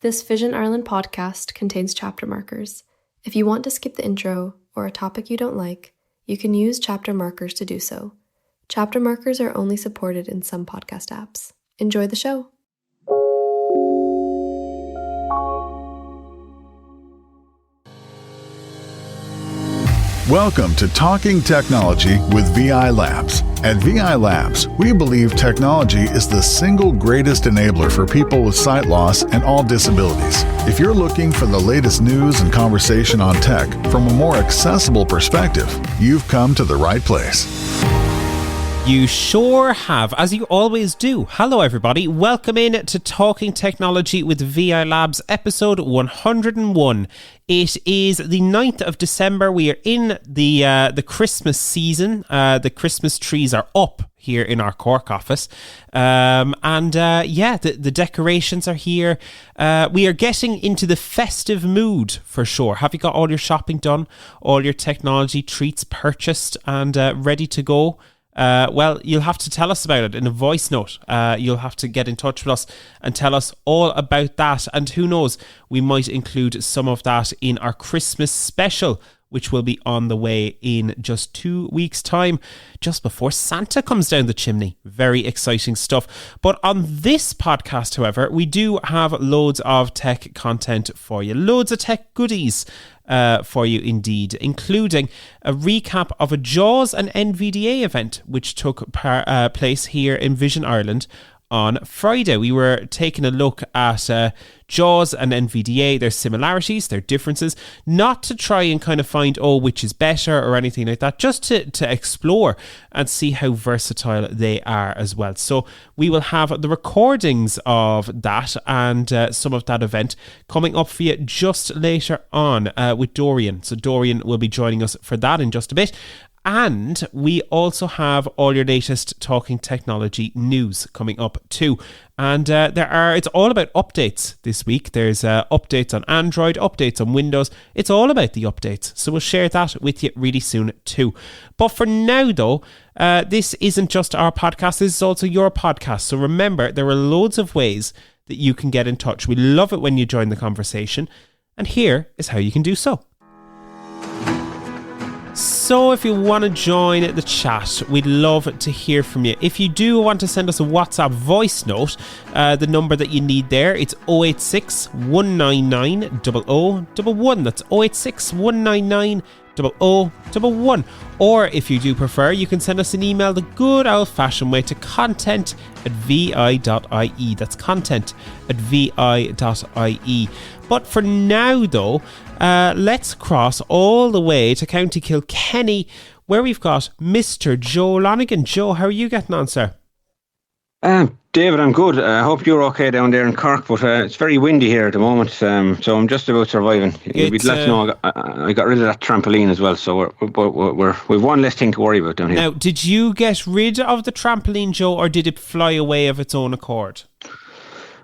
This Vision Ireland podcast contains chapter markers. If you want to skip the intro or a topic you don't like, you can use chapter markers to do so. Chapter markers are only supported in some podcast apps. Enjoy the show. Welcome to Talking Technology with VI Labs. At VI Labs, we believe technology is the single greatest enabler for people with sight loss and all disabilities. If you're looking for the latest news and conversation on tech from a more accessible perspective, you've come to the right place. You sure have, as you always do. Hello everybody, welcome in to Talking Technology with VI Labs, episode 101. It is the 9th of December. We are in the Christmas season. The Christmas trees are up here in our Cork office. The decorations are here. We are getting into the festive mood for sure. Have you got all your shopping done? All your technology treats purchased and ready to go? Well, you'll have to tell us about it in a voice note. You'll have to get in touch with us and tell us all about that. And who knows, we might include some of that in our Christmas special, which will be on the way in just 2 weeks' time, just before Santa comes down the chimney. Very exciting stuff. But on this podcast, however, we do have loads of tech content for you. Loads of tech goodies for you indeed, including a recap of a Jaws and NVDA event which took place here in Vision Ireland on Friday. We were taking a look at Jaws and NVDA, their similarities, their differences, not to try and kind of find, which is better or anything like that, just to explore and see how versatile they are as well. So we will have the recordings of that and some of that event coming up for you just later on with Dorian. So Dorian will be joining us for that in just a bit. And we also have all your latest Talking Technology news coming up too. And it's all about updates this week. There's updates on Android, updates on Windows. It's all about the updates. So we'll share that with you really soon too. But for now though, this isn't just our podcast. This is also your podcast. So remember, there are loads of ways that you can get in touch. We love it when you join the conversation. And here is how you can do so. So if you want to join the chat, we'd love to hear from you. If you do want to send us a WhatsApp voice note, the number that you need there, it's 086 199 0011. That's 086 199 0011. Or if you do prefer, you can send us an email the good old-fashioned way to content@vi.ie. That's content@vi.ie. But for now, though, let's cross all the way to County Kilkenny, where we've got Mr. Joe Lonigan. Joe, how are you getting on, sir? David, I'm good. I hope you're okay down there in Cork, but it's very windy here at the moment, so I'm just about surviving. You'd let us know I got rid of that trampoline as well, so we've one less thing to worry about down here. Now, did you get rid of the trampoline, Joe, or did it fly away of its own accord?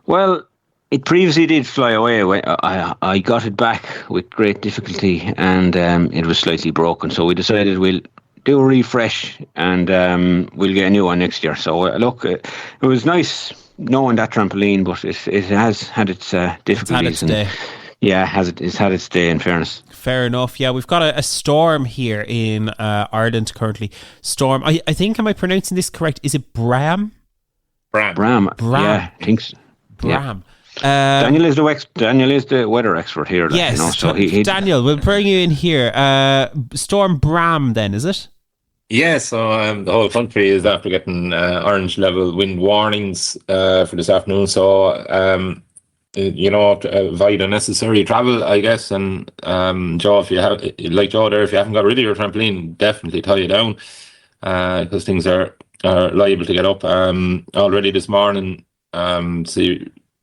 Well, it previously did fly away. I got it back with great difficulty, and it was slightly broken, so we decided we'll do a refresh and we'll get a new one next year. So look, it was nice knowing that trampoline, but it has had its difficulties. It's had its day. Yeah, it's had its day, in fairness. Fair enough. Yeah, we've got a storm here in Ireland currently. Storm, I think, am I pronouncing this correct? Is it Bram? Bram. Yeah, I think so. Bram. Yeah. Daniel is the weather expert here. Yes, so Daniel, we'll bring you in here. Storm Bram then, is it? Yeah, so the whole country is after getting orange level wind warnings for this afternoon. So, avoid unnecessary travel, I guess. And Joe, if you haven't got rid of your trampoline, definitely tie it down because things are liable to get up. Already this morning,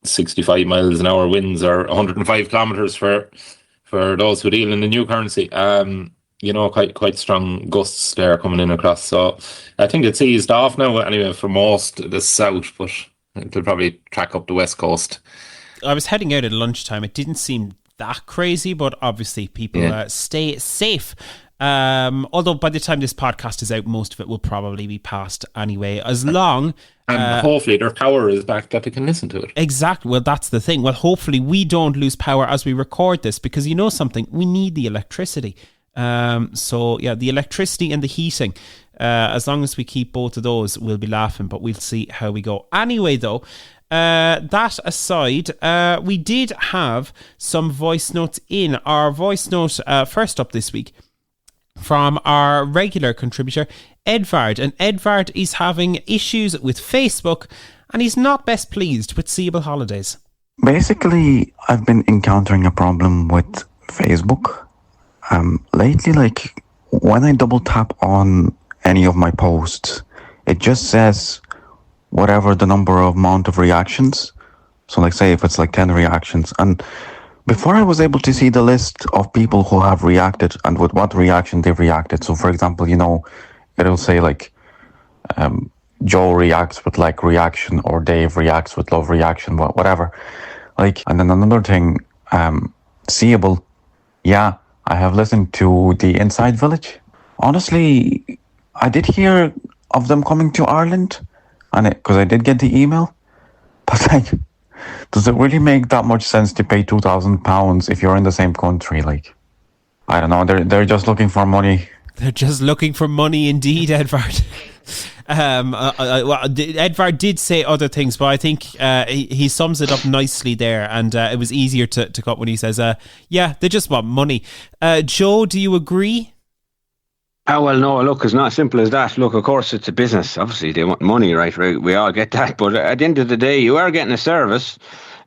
65 miles an hour winds or 105 kilometers for those who deal in the new currency. Quite strong gusts there coming in across. So I think it's eased off now anyway for most of the south, but it'll probably track up the west coast. I was heading out at lunchtime. It didn't seem that crazy, but obviously people stay safe Although by the time this podcast is out, most of it will probably be past anyway, as long... And hopefully their power is back that they can listen to it. Exactly. Well, that's the thing. Well, hopefully we don't lose power as we record this, because you know something, we need the electricity. So yeah, the electricity and the heating. As long as we keep both of those, we'll be laughing, but we'll see how we go. Anyway, though, that aside, we did have some voice notes in. Our voice note first up this week from our regular contributor, Edvard. And Edvard is having issues with Facebook, and he's not best pleased with Seeable Holidays. Basically, I've been encountering a problem with Facebook. Lately, like, when I double tap on any of my posts, it just says whatever the amount of reactions. So, like, say if it's like 10 reactions. And before I was able to see the list of people who have reacted and with what reaction they've reacted. So, for example, you know, it'll say like Joe reacts with like reaction, or Dave reacts with love reaction, whatever. Like, and then another thing, Seeable, yeah, I have listened to the Inside Village. Honestly, I did hear of them coming to Ireland, and because I did get the email, but like, does it really make that much sense to pay £2,000 if you're in the same country? Like, I don't know. They're just looking for money. They're just looking for money, indeed, Edvard. Edvard did say other things, but I think he sums it up nicely there, and it was easier to cut when he says, "Yeah, they just want money." Joe, do you agree? Oh, well, no, look, it's not as simple as that. Look, of course, it's a business. Obviously, they want money, right? We all get that. But at the end of the day, you are getting a service.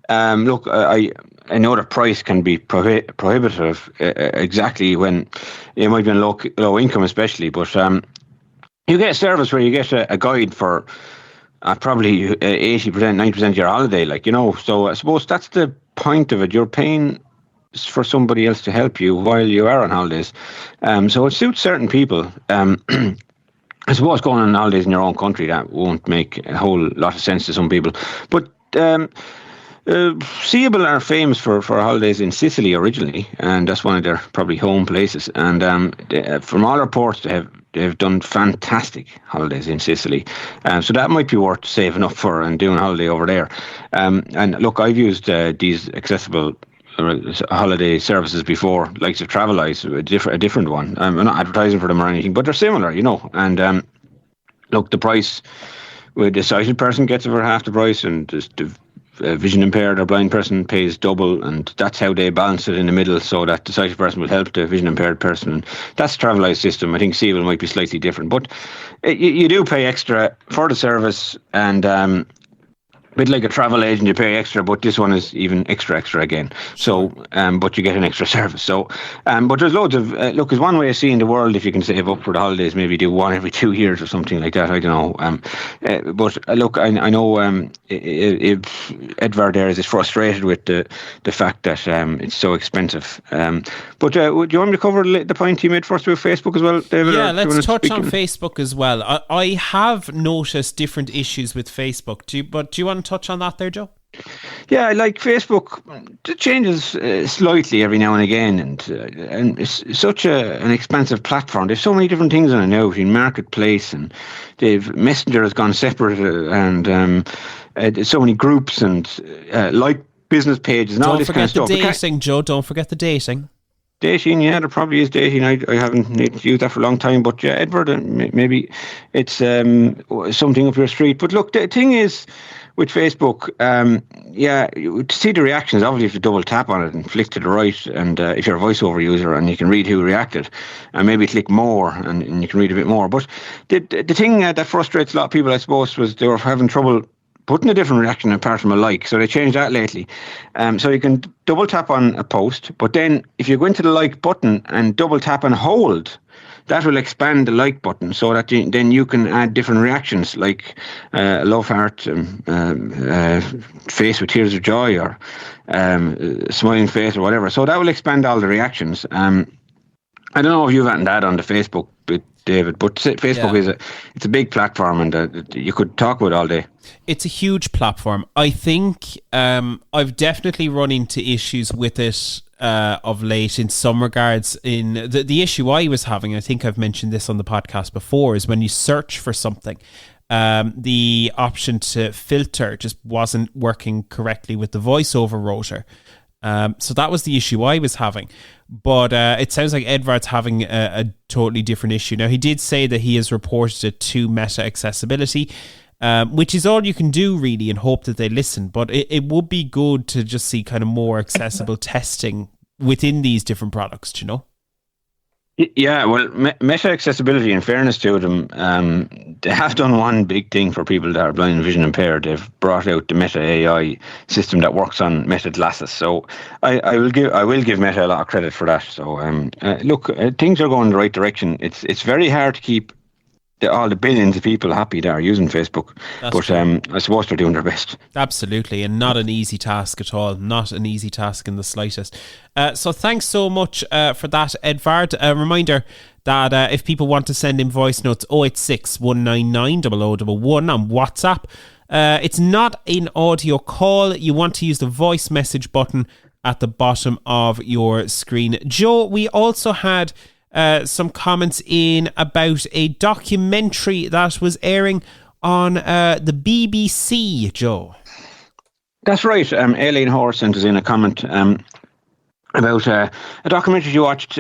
Look, I know the price can be prohibitive exactly when you might be in low income, especially. But you get a service where you get a guide for probably 80%, 90% of your holiday, like, you know. So I suppose that's the point of it. You're paying for somebody else to help you while you are on holidays. So it suits certain people. I suppose going on holidays in your own country, that won't make a whole lot of sense to some people. But Seeable are famous for holidays in Sicily originally, and that's one of their probably home places. And from all reports, they've done fantastic holidays in Sicily. So that might be worth saving up for and doing a holiday over there. And look, I've used these accessible holiday services before, likes of Travelize, a different one. I'm not advertising for them or anything, but they're similar, you know. And look, the price with the sighted person gets over half the price, and the vision impaired or blind person pays double, and that's how they balance it in the middle, so that the sighted person will help the vision impaired person. And that's the Travelize system. I think Seeable might be slightly different, but you do pay extra for the service, and a bit like a travel agent, you pay extra, but this one is even extra again. So, but you get an extra service. So, but there's loads of look. There's one way of seeing the world if you can save up for the holidays. Maybe do one every 2 years or something like that. I don't know. But look, I know if Edvard there is frustrated with the fact that it's so expensive. But do you want me to cover the point he made first with Facebook as well, David? Yeah, let's touch on Facebook as well. I have noticed different issues with Facebook. Do you want to touch on that there, Joe? Yeah, like Facebook, it changes slightly every now and again, and it's such an expensive platform. There's so many different things on it now, in Marketplace, and Messenger has gone separate, and there's so many groups and like business pages and all this kind of stuff. Don't forget the dating, Joe. Don't forget the dating. Dating, yeah, there probably is dating. I haven't needed to use that for a long time, but yeah, Edward, maybe it's something up your street. But look, the thing is, with Facebook, to see the reactions, obviously if you double tap on it and flick to the right, and if you're a voiceover user, and you can read who reacted, and maybe click more, and you can read a bit more. But the thing that frustrates a lot of people, I suppose, was they were having trouble putting a different reaction apart from a like. So they changed that lately. So you can double tap on a post, but then if you go into the like button and double tap and hold, that will expand the like button, so that then you can add different reactions, like love heart, face with tears of joy, or smiling face, or whatever. So that will expand all the reactions. And I don't know if you've had that on the Facebook bit, David, but Facebook is it's a big platform, and you could talk about it all day. It's a huge platform. I think I've definitely run into issues with it of late in some regards. In the issue I was having, I think I've mentioned this on the podcast before, is when you search for something, the option to filter just wasn't working correctly with the voiceover rotor. So that was the issue I was having. But it sounds like Edvard's having a totally different issue. Now, he did say that he has reported it to Meta Accessibility, which is all you can do, really, and hope that they listen. But it would be good to just see kind of more accessible testing within these different products, you know? Yeah, well, Meta Accessibility, in fairness to them, they have done one big thing for people that are blind and vision impaired. They've brought out the Meta AI system that works on Meta glasses. So I will give Meta a lot of credit for that. So look, things are going in the right direction. It's very hard to keep all the billions of people happy that are using Facebook. That's but I suppose they're doing their best. Absolutely, and not an easy task at all. Not an easy task in the slightest. So thanks so much for that, Edvard. A reminder that if people want to send in voice notes, 086 199 0011 on WhatsApp. It's not an audio call. You want to use the voice message button at the bottom of your screen. Joe, we also had some comments in about a documentary that was airing on the BBC, Joe. That's right. Aileen Hoare sent us in a comment about a documentary you watched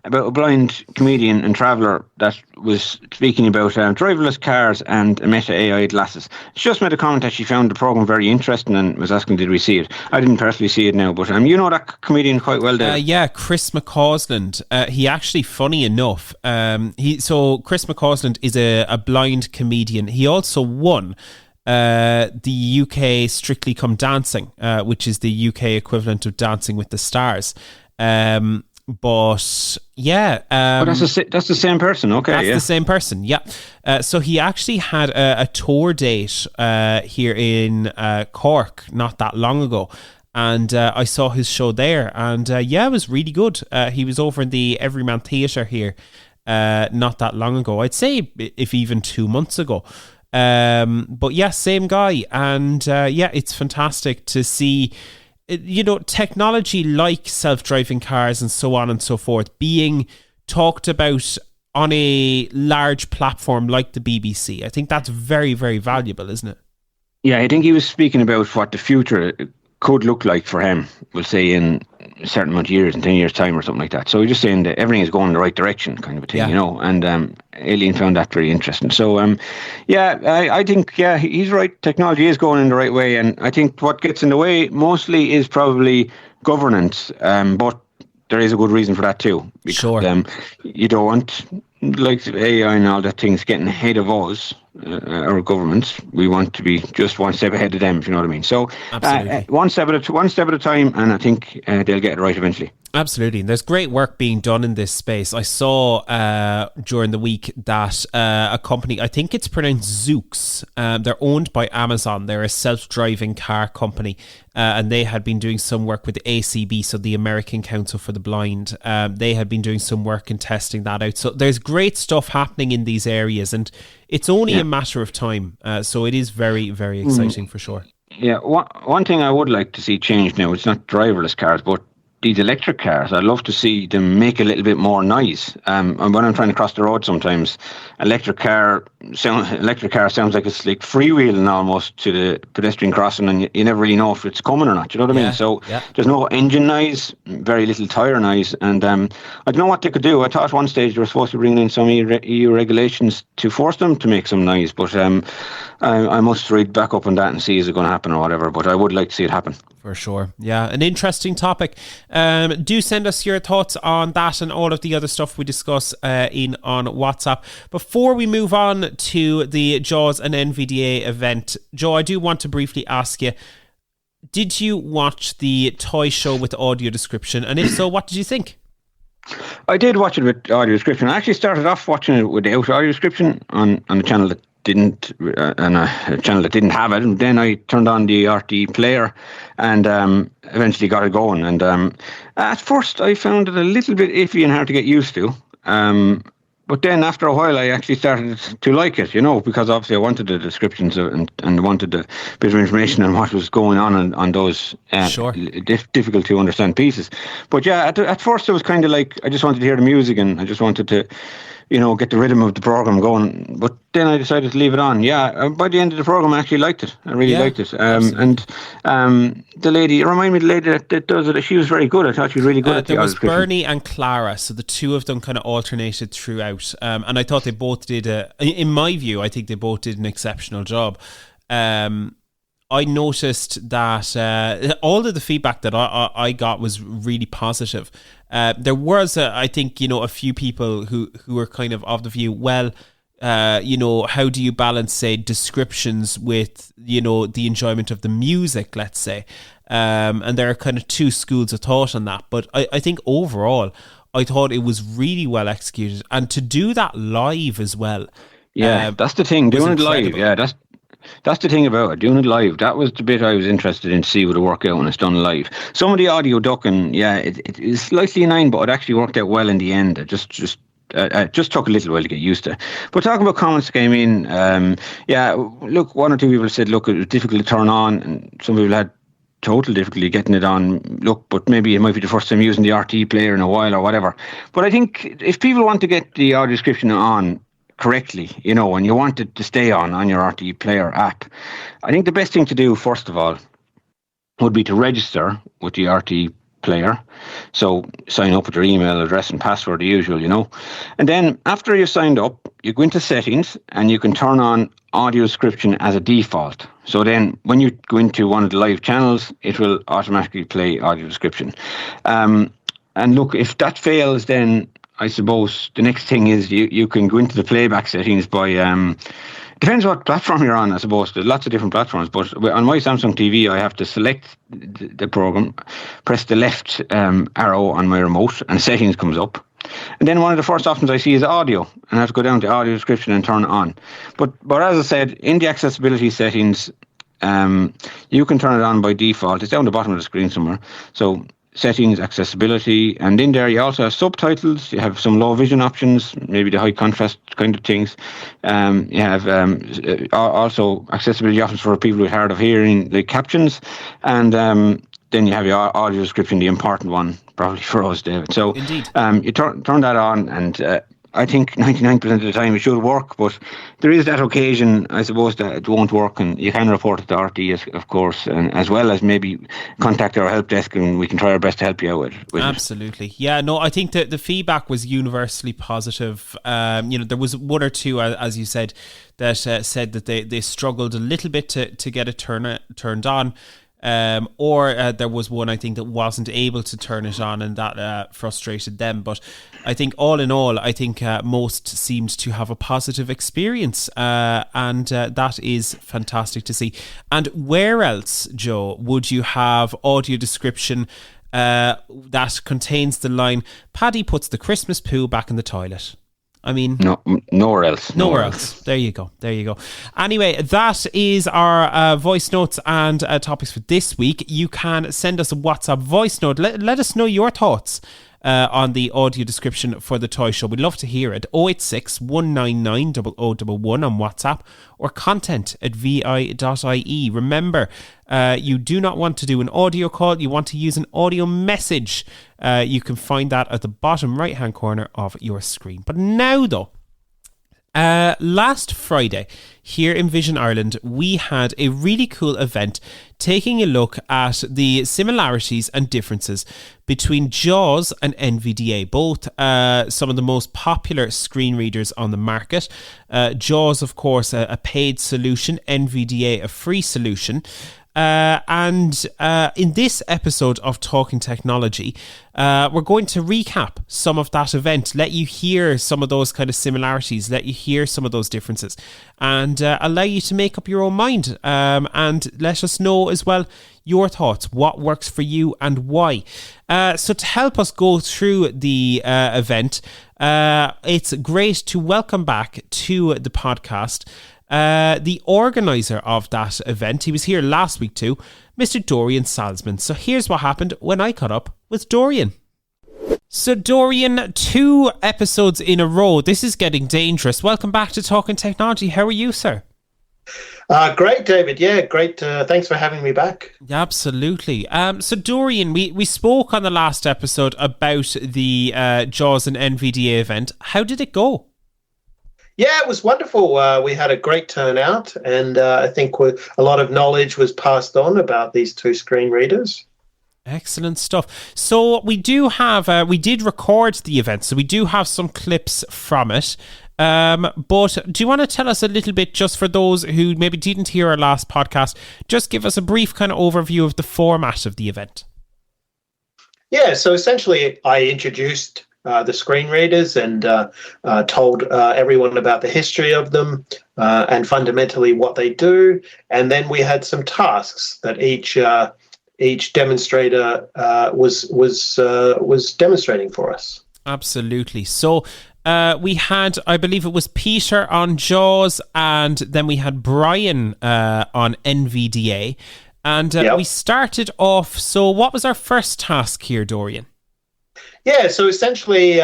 about a blind comedian and traveller that was speaking about driverless cars and Meta AI glasses. She just made a comment that she found the programme very interesting and was asking did we see it. I didn't personally see it now, but you know that comedian quite well there. Yeah, Chris McCausland. He actually, funny enough, Chris McCausland is a blind comedian. He also won the UK Strictly Come Dancing, which is the UK equivalent of Dancing with the Stars. But yeah, that's the same person. Okay, that's the same person. Yeah. So he actually had a tour date here in Cork not that long ago. And I saw his show there, and it was really good. He was over in the Everyman Theatre here not that long ago. I'd say if even 2 months ago. But yeah, same guy. And it's fantastic to see, technology like self-driving cars and so on and so forth being talked about on a large platform like the BBC. I think that's very, very valuable, isn't it? Yeah, I think he was speaking about what the future could look like for him, we'll say in a certain amount of years, in 10 years' time or something like that. So he's just saying that everything is going in the right direction, kind of a thing, and Aileen found that very interesting. So, I think, he's right. Technology is going in the right way, and I think what gets in the way mostly is probably governance, but there is a good reason for that too. Because, sure. You don't want, like AI and all that things getting ahead of us, our governments. We want to be just one step ahead of them, if you know what I mean. So one step at a time, and I think they'll get it right eventually. Absolutely. And there's great work being done in this space. I saw during the week that a company, I think it's pronounced Zoox, they're owned by Amazon. They're a self-driving car company, and they had been doing some work with the ACB, so the American Council for the Blind. They had been doing some work in testing that out. So there's great stuff happening in these areas, and it's only a matter of time. So it is very, very exciting for sure. Yeah, one thing I would like to see changed now, it's not driverless cars, but these electric cars, I'd love to see them make a little bit more noise. And when I'm trying to cross the road sometimes, electric car sounds like it's like freewheeling almost to the pedestrian crossing, and you never really know if it's coming or not. You know what I mean? So there's no engine noise, very little tyre noise. And I don't know what they could do. I thought at one stage they were supposed to bring in some EU regulations to force them to make some noise. But I must read back up on that and see is it going to happen or whatever. But I would like to see it happen. For sure. Yeah, an interesting topic. Do send us your thoughts on that and all of the other stuff we discuss in on WhatsApp. Before we move on to the Jaws and NVDA event, Joe, I do want to briefly ask you, did you watch the toy show with audio description? And if so, what did you think? I did watch it with audio description. I actually started off watching it without audio description on the channel that didn't, and a channel that didn't have it. And then I turned on the RTE player, and eventually got it going. And at first, I found it a little bit iffy and hard to get used to. But then after a while, I actually started to like it, because obviously I wanted the descriptions and wanted a bit of information on what was going on those difficult to understand pieces. But yeah, at first it was kind of like I just wanted to hear the music and I just wanted to, get the rhythm of the program going. But then I decided to leave it on. Yeah, by the end of the program, I actually liked it. I really liked it. And the lady, remind me of the lady that does it. She was very good. I thought she was really good at the There was Bernie and Clara, so the two of them kind of alternated throughout. And I thought they both did in my view, I think they both did an exceptional job. I noticed that all of the feedback that I got was really positive. There was, I think, a few people who were kind of the view, well, how do you balance, say, descriptions with, the enjoyment of the music, let's say. And there are kind of two schools of thought on that. But I think overall, I thought it was really well executed. And to do that live as well. Yeah, that's the thing. Doing it live, yeah, that's the thing about it, doing it live. That was the bit I was interested in to see would it work out when it's done live. Some of the audio ducking, it is slightly annoying, but it actually worked out well in the end. It just took a little while to get used to. But talking about comments that came in, look, one or two people said, look, it was difficult to turn on, and some people had total difficulty getting it on. Look, but maybe it might be the first time using the RT player in a while or whatever. But I think if people want to get the audio description on correctly, and you want it to stay on your RTE player app, I think the best thing to do, first of all, would be to register with the RTE player. So sign up with your email address and password, the usual, And then after you've signed up, you go into settings and you can turn on audio description as a default. So then when you go into one of the live channels, it will automatically play audio description. And look, if that fails, then I suppose the next thing is you can go into the playback settings by, depends what platform you're on, I suppose. There's lots of different platforms, but on my Samsung TV, I have to select the program, press the left arrow on my remote, and settings comes up. And then one of the first options I see is audio, and I have to go down to audio description and turn it on. But as I said, in the accessibility settings, you can turn it on by default. It's down the bottom of the screen somewhere. So settings, accessibility, and in there you also have subtitles, you have some low vision options, maybe the high contrast kind of things. You have also accessibility options for people with hard of hearing, like captions, and then you have your audio description, the important one, probably for us, David. So you turn that on, and I think 99% of the time it should work, but there is that occasion, I suppose, that it won't work, and you can report it to RT, of course, and as well as maybe contact our help desk, and we can try our best to help you out with Absolutely. It. Yeah, no, I think that the feedback was universally positive. There was one or two, as you said, that said that they struggled a little bit to get it turned on. Or there was one, I think, that wasn't able to turn it on, and that frustrated them. But I think all in all, I think most seemed to have a positive experience, and that is fantastic to see. And where else, Joe, would you have audio description that contains the line, Paddy puts the Christmas poo back in the toilet? I mean, nowhere else. Nowhere else. There you go. Anyway, that is our voice notes and topics for this week. You can send us a WhatsApp voice note. Let us know your thoughts on the audio description for the toy show. We'd love to hear it. 086 199 0011 on WhatsApp, or content@vi.ie. Remember, you do not want to do an audio call. You want to use an audio message. You can find that at the bottom right hand corner of your screen. But now though, last Friday here in Vision Ireland, we had a really cool event taking a look at the similarities and differences between Jaws and NVDA, both some of the most popular screen readers on the market. Jaws, of course, a paid solution, NVDA, a free solution. And in this episode of Talking Technology, we're going to recap some of that event, let you hear some of those kind of similarities, let you hear some of those differences, and allow you to make up your own mind, and let us know as well your thoughts, what works for you and why. So to help us go through the event, it's great to welcome back to the podcast the organizer of that event. He was here last week too, Mr. Dorian Salzman. So here's what happened when I caught up with Dorian. So Dorian, 2 episodes in a row. This is getting dangerous. Welcome back to Talking Technology. How are you, sir? Great, David. Yeah, great. Thanks for having me back. Absolutely. So Dorian, we spoke on the last episode about the Jaws and NVDA event. How did it go? Yeah, it was wonderful. We had a great turnout, and I think a lot of knowledge was passed on about these 2 screen readers. Excellent stuff. So we do have, we did record the event, so we do have some clips from it. But do you want to tell us a little bit, just for those who maybe didn't hear our last podcast, just give us a brief kind of overview of the format of the event? Yeah, so essentially I introduced the screen readers and told everyone about the history of them and fundamentally what they do. And then we had some tasks that each demonstrator was demonstrating for us. Absolutely. So we had, I believe it was Peter on Jaws, and then we had Brian on NVDA. And we started off, so what was our first task here, Dorian? Yeah, so essentially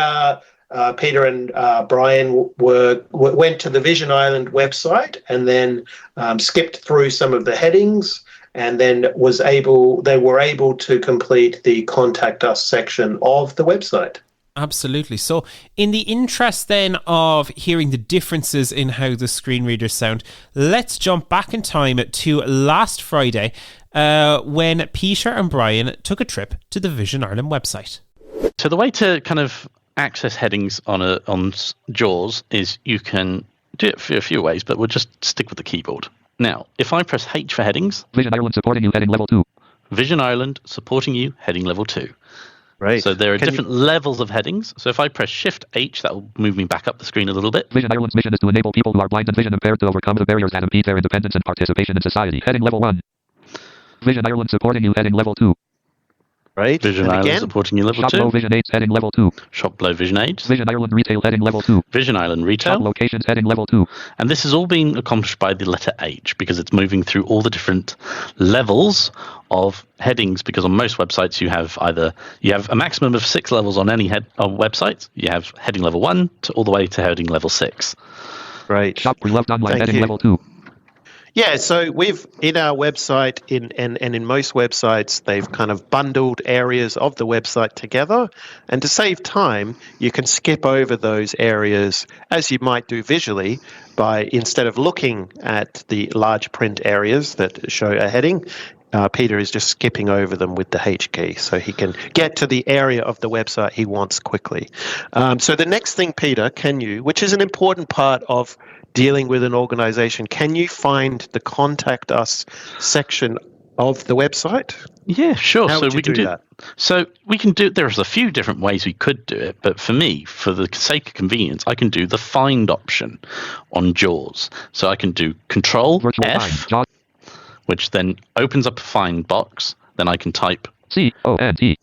Peter and Brian went to the Vision Island website and then skipped through some of the headings, and then they were able to complete the Contact Us section of the website. Absolutely. So in the interest then of hearing the differences in how the screen readers sound, let's jump back in time to last Friday when Peter and Brian took a trip to the Vision Ireland website. So the way to kind of access headings on Jaws is you can do it a few ways, but we'll just stick with the keyboard. Now, if I press H for headings... Vision Ireland supporting you, heading level 2. Vision Ireland supporting you, heading level 2. Right. So there are different levels of headings. So if I press Shift H, that will move me back up the screen a little bit. Vision Ireland's mission is to enable people who are blind and vision impaired to overcome the barriers that impede their independence and participation in society. Heading level 1. Vision Ireland supporting you, heading level 2. Right. Vision Ireland supporting you, level Shop 2. Below Vision Aids, heading level 2. Shop Below Vision Aids. Vision Ireland Retail, heading level 2. Vision Ireland Retail. Shop Locations, heading level 2. And this is all being accomplished by the letter H, because it's moving through all the different levels of headings, because on most websites you have a maximum of 6 levels on any website. You have heading level 1 all the way to heading level 6. Right. Shop Beloved Online, heading level 2. Yeah, so we've in our website and in most websites, they've kind of bundled areas of the website together. And to save time, you can skip over those areas as you might do visually by, instead of looking at the large print areas that show a heading, Peter is just skipping over them with the H key so he can get to the area of the website he wants quickly. So the next thing, Peter, which is an important part of dealing with an organization, can you find the Contact Us section of the website? Yeah, sure. How would you do that? So we can do, there's a few different ways we could do it, but for me, for the sake of convenience, I can do the find option on Jaws. So I can do Control F, which then opens up a find box. Then I can type CONTACT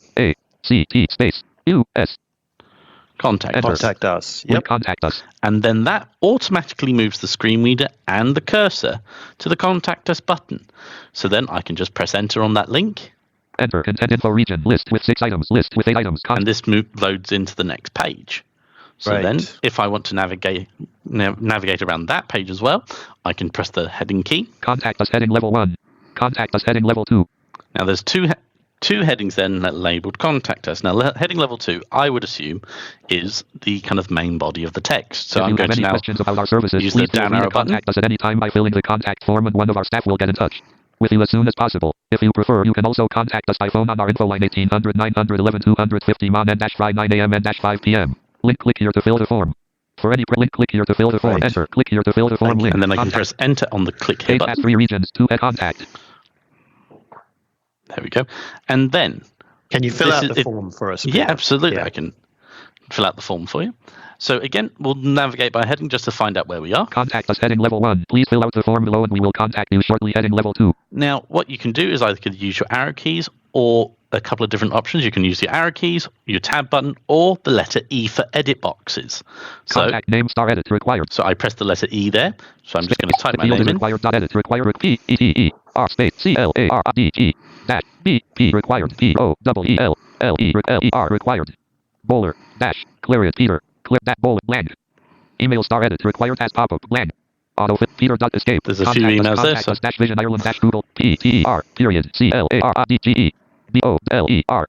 space US. Contact Us. Yep. Contact Us. And then that automatically moves the screen reader and the cursor to the Contact Us button. So then I can just press enter on that link. Enter content info region, list with 6 items, list with 8 items. And this loads into the next page. So then if I want to navigate around that page as well, I can press the heading key. Contact Us heading level 1. Contact Us heading level 2. Now there's two headings then that labeled Contact Us. Now heading level 2, I would assume, is the kind of main body of the text. So I'm going to now questions about our services, use the down arrow button. Contact us at any time by filling the contact form, and one of our staff will get in touch with you as soon as possible. If you prefer, you can also contact us by phone on our info line 1800 911 250 mon n-5 9 a.m. n-5 p.m. Link, click here to fill the form. For any link, click here to fill the form. Enter. Click here to fill the form. Link. And then I can press enter on the click here button. 3 regions, 2 at contact. There we go. And then can you fill out the form for us? Yeah, absolutely. Yeah. I can fill out the form for you. So again, we'll navigate by heading just to find out where we are. Contact us heading level 1. Please fill out the form below and we will contact you shortly. Heading level 2. Now, what you can do is either use your arrow keys or a couple of different options. You can use your arrow keys, your tab button, or the letter E for edit boxes. So, Contact name star edit required. so I press the letter E there. So I'm just going to type my Field name is in. required. Edit required. P E T E R space C L A R D G dash B P required. P O double E L L E R required. Bowler dash clear it Peter clear that bowler blank. Email star edit required as pop up blank. Autofill Peter dot escape. There's a few emails there. So dash Vision Ireland dash Google P T E R period C L A R D G E B O L E R.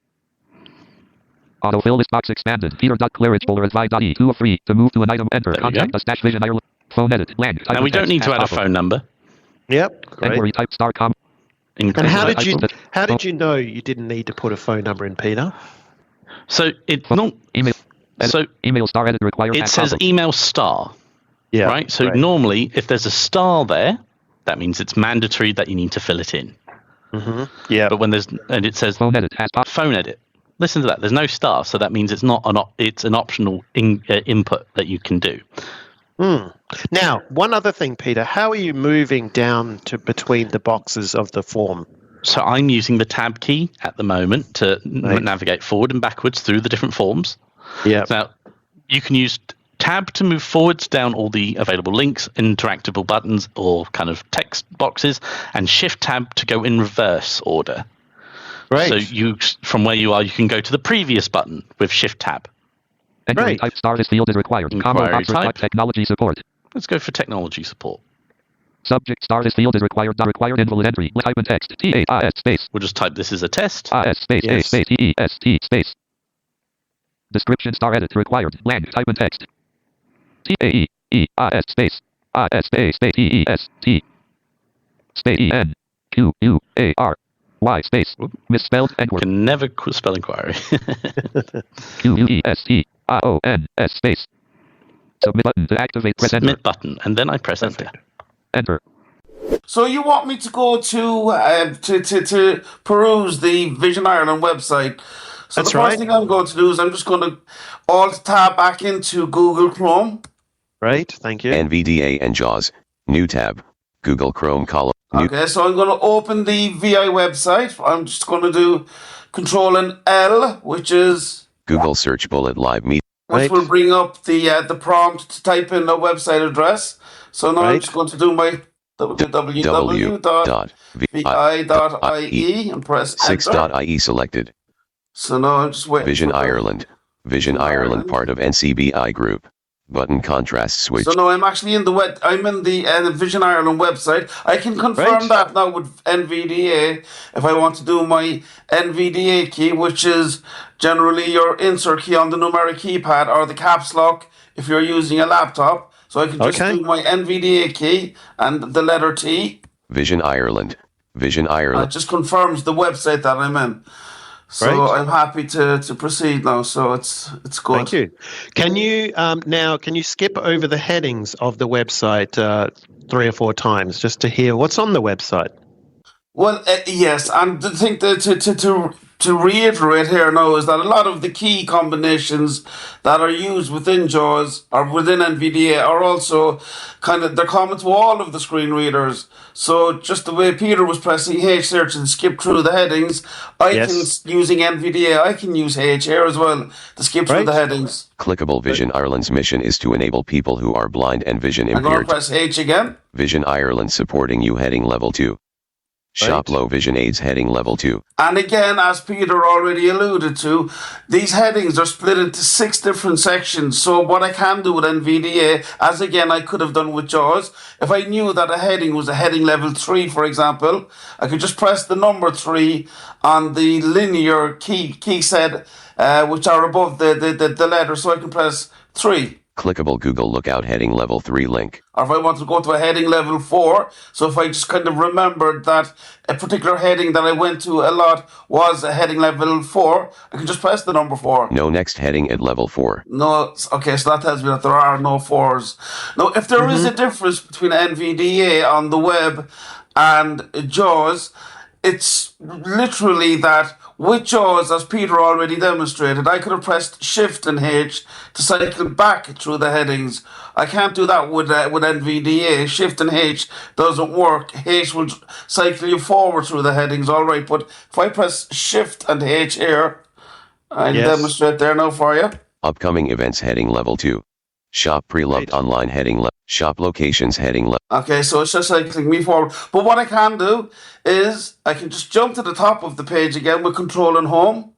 Autofill list box expanded. Peter dot clearance folder advise dot E 2 of 3 to move to an item. Enter There we contact go. us dash Vision Ireland phone edit blank. now we don't need to add a phone number. Yep, great. Inquiry type star com. And how did you Oh. know you didn't need to put a phone number in, Peter? So it not Email. so Email star edit required. it says email star. Yeah. Right. So great. normally, if there's a star there, that means it's mandatory that you need to fill it in. Yeah. But when there's and it says phone edit has pop. phone edit, listen to that. There's no star, so that means it's not it's an optional input that you can do. Now, one other thing, Peter. How are you moving down to between the boxes of the form? So I'm using the tab key at the moment to navigate forward and backwards through the different forms. Yeah. Now you can use tab to move forwards down all the available links, interactable buttons, or kind of text boxes, and shift tab to go in reverse order. Great. So you, from where you are, you can go to the previous button with shift tab. Inquiry Right. type star this field is required. Combo Inquiry box required type. technology support. Let's go for technology support. Subject star this field is required. Not required invalid entry. Type in text. TAS space. We'll just type this as a test. AS space A Yes. space TEST space. Description star edit required. Blank. Type in text. TAEAS space AS space TEST space ENQUARY space misspelled and word Can never spell inquiry. QUESTIONS space. Submit button to activate. Press enter. Submit button, and then I press enter. Enter. So you want me to go to peruse the Vision Ireland website? So That's the right. first thing I'm going to do is I'm just going to alt tab back into Google Chrome. Great. Thank you. NVDA and Jaws. New tab. Google Chrome column. New Okay, so I'm going to open the VI website. I'm just going to do Control and L, which Google search bullet live meet. Right. will bring up the prompt to type in a website address. So now I'm Right. just going to do my www.vi.ie and press enter. 6.ie selected. So now I'm just waiting. Vision for the- Ireland. Vision Ireland part of NCBI group. Button contrast switch. So no, I'm actually in the Vision Ireland website. I can confirm Right. that now with NVDA if I want to do my NVDA key, which is generally your insert key on the numeric keypad or the caps lock if you're using a laptop. So I can just Okay. do my NVDA key and the letter T. Vision Ireland. Vision It Ireland. just confirms the website that I'm in. So Great. I'm happy to proceed now. So it's good. Thank you. Can you can you skip over the headings of the website 3 or 4 times just to hear what's on the website? Well, yes, and the thing to reiterate here now is that a lot of the key combinations that are used within Jaws or within NVDA are also they're common to all of the screen readers. So just the way Peter was pressing H search and skip through the headings, using NVDA, I can use H here as well to skip through Right. the headings. Clickable Vision Ireland's mission is to enable people who are blind and vision I'm going to impaired. press H again. Vision Ireland supporting you heading level 2. Shop low vision aids heading level 2. And again, as Peter already alluded to, these headings are split into 6 different sections. So what I can do with NVDA, as again I could have done with Jaws, if I knew that a heading was a heading level 3, for example, I could just press the number 3 on the linear key set, which are above the letter, so I can press 3. Clickable Google Lookout heading level 3 link. Or if I want to go to a heading level 4, so if I just kind of remembered that a particular heading that I went to a lot was a heading level 4, I can just press the number 4. No next heading at level 4. No, okay, so that tells me that there are no 4s. Now, if there is a difference between NVDA on the web and Jaws, it's literally that with Jaws, as Peter already demonstrated, I could have pressed Shift and H to cycle back through the headings. I can't do that with NVDA. Shift and H doesn't work. H will cycle you forward through the headings, all right. But if I press Shift and H here, I'll demonstrate there now for you. Upcoming events heading level 2. Shop pre-loved online heading level. Shop locations heading level. Okay, so it's just cycling me forward. But what I can do is I can just jump to the top of the page again with Control and Home.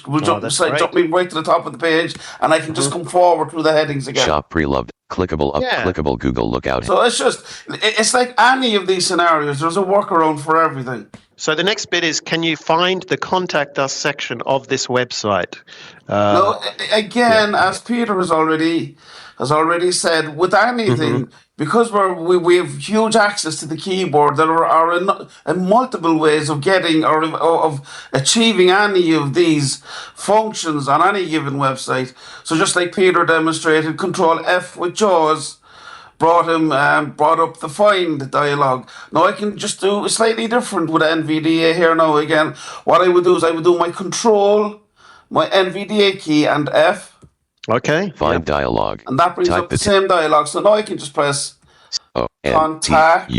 We'll jump me right to the top of the page, and I can just come forward through the headings again. Shop pre-loved. Clickable up. Clickable Google Lookout. So it's like any of these scenarios. There's a workaround for everything. So the next bit is, can you find the Contact Us section of this website? No, again, as Peter has already said, with anything, because we have huge access to the keyboard, there are multiple ways of getting or of achieving any of these functions on any given website. So just like Peter demonstrated, Control F with Jaws brought up the find dialog. Now I can just do slightly different with NVDA here now. Again, what I would do is I would do my Control, my NVDA key, and F. Okay. Find dialog. And that brings up the same dialog. So now I can just press Contact.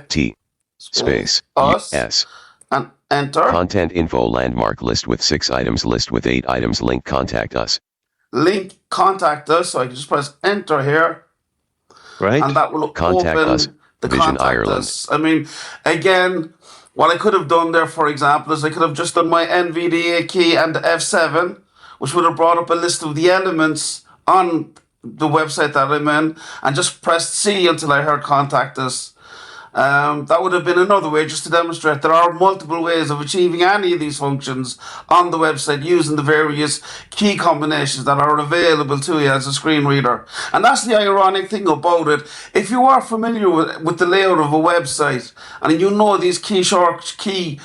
T space us S and enter. Content info landmark list with 6 items, list with 8 items, link contact us. Link contact us, so I can just press enter here. Right. And that will contact open us, the Vision contact Ireland. us. I mean, again, what I could have done there, for example, is I could have just done my NVDA key and F7, which would have brought up a list of the elements on the website that I'm in, and just pressed C until I heard contact us. That would have been another way just to demonstrate there are multiple ways of achieving any of these functions on the website using the various key combinations that are available to you as a screen reader. And that's the ironic thing about it. If you are familiar with the layout of a website and you know these hotkey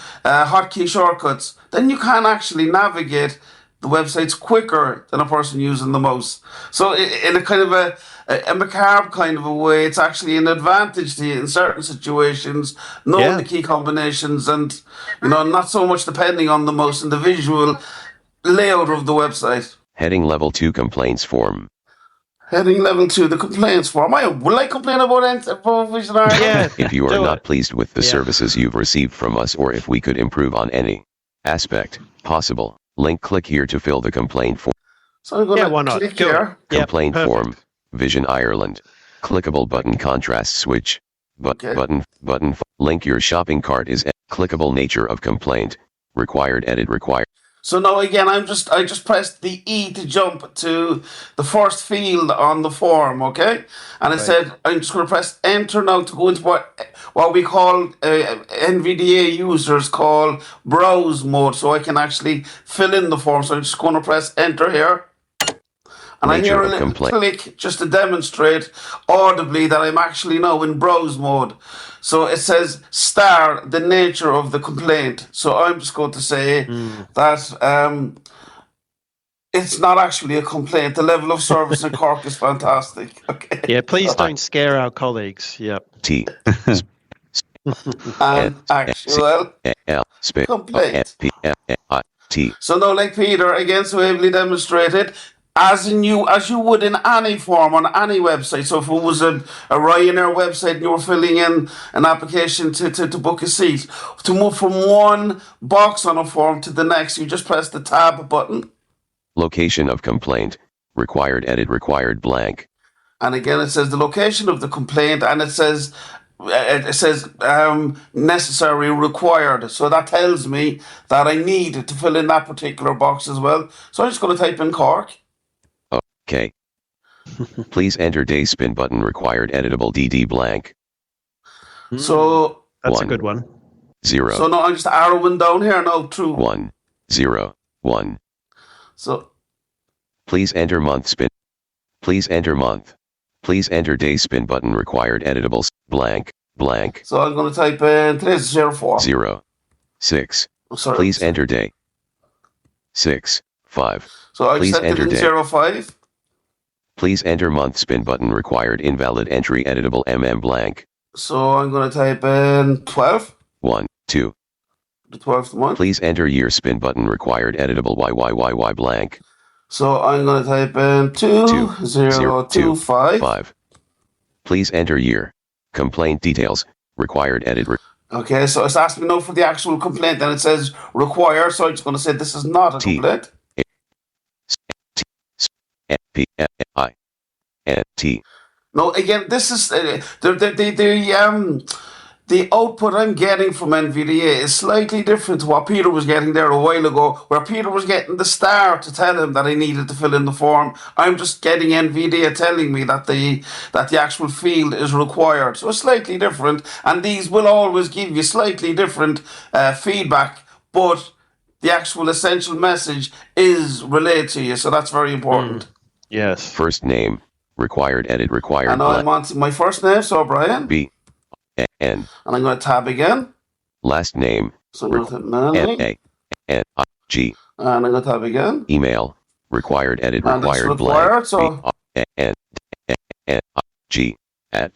shortcuts, then you can actually navigate the website's quicker than a person using the mouse. So in a kind of a macabre kind of a way, it's actually an advantage to you in certain situations, knowing the key combinations and, not so much depending on the mouse and the visual layout of the website. Heading level 2 complaints form. Heading level 2, the complaints form. Will I complain about Vision Ireland? Yeah. If you are not pleased with the services you've received from us, or if we could improve on any aspect possible, click here to fill the complaint form. So I'm going to click here. Complaint form. Vision Ireland. Clickable button contrast switch. Button. Link your shopping cart is clickable nature of complaint. Required edit required. So now again, I just pressed the E to jump to the first field on the form, okay? And it said I'm just going to press enter now to go into what we call NVDA users call browse mode, so I can actually fill in the form. So I'm just going to press enter here. And I hear a little click just to demonstrate audibly that I'm actually now in browse mode. So it says star the nature of the complaint. So I'm just going to say that it's not actually a complaint. The level of service in Cork is fantastic. Okay. Yeah, please don't scare our colleagues. Yep. T. And actual complaint. So now, like Peter again so ably demonstrated, as you would in any form on any website. So if it was a Ryanair website and you were filling in an application to book a seat, to move from one box on a form to the next, you just press the tab button. Location of complaint. Required edit required blank. And again, it says the location of the complaint, and it says necessary required. So that tells me that I need to fill in that particular box as well. So I'm just going to type in Cork. Okay. Please enter day spin button required editable DD blank. So that's a good one. 0. So now I'm just arrowing down here now through 1 0 1. So please enter month spin. Please enter month. Please enter day spin button required editable blank blank. So I'm going to type in today's 04. 0 6. Sorry. Please enter day. 6 5. So I please set it in 05. Please enter month spin button required invalid entry editable blank. So I'm going to type in 12. 1, 2. The 12th month. Please enter year. Spin button required. Editable YYYY blank. So I'm going to type in 2025. 5. Please enter year. Complaint details. Required edit. Okay, so it's asking me now for the actual complaint, and it says require, so I'm just going to say this is not a complaint. T. No, again, this is the output I'm getting from NVDA is slightly different to what Peter was getting there a while ago, where Peter was getting the star to tell him that I needed to fill in the form. I'm just getting NVDA telling me that the actual field is required. So it's slightly different, and these will always give you slightly different feedback, but the actual essential message is relayed to you, so that's very important. Yes. First name. Required edit. Required. And I'm on to my first name, so Brian. B. N. And I'm going to tab again. Last name. So I'm going to type Manley. G. And I'm going to tab again. Email. Required edit. And it's Required required, blank. so G. At.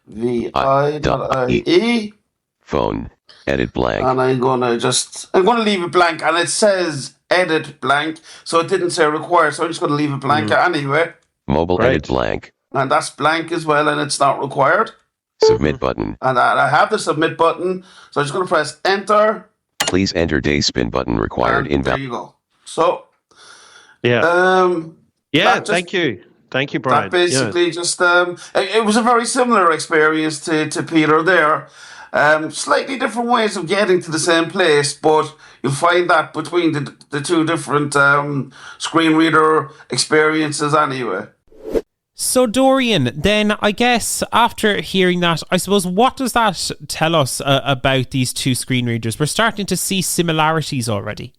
vi.ie. Phone. Edit blank. And I'm going to leave it blank. And it says edit blank. So it didn't say required. So I'm just going to leave it blank anyway. Mobile edit blank. And that's blank as well. And it's not required. Submit button. And I have the submit button. So I'm just going to press enter. Please enter day. Spin button required. And there you go. So. Yeah. Thank you. Thank you, Brian. That basically just, it was a very similar experience to Peter there. Slightly different ways of getting to the same place, but you'll find that between the two different screen reader experiences anyway. So Dorian, then I guess after hearing that, I suppose, what does that tell us about these two screen readers? We're starting to see similarities already.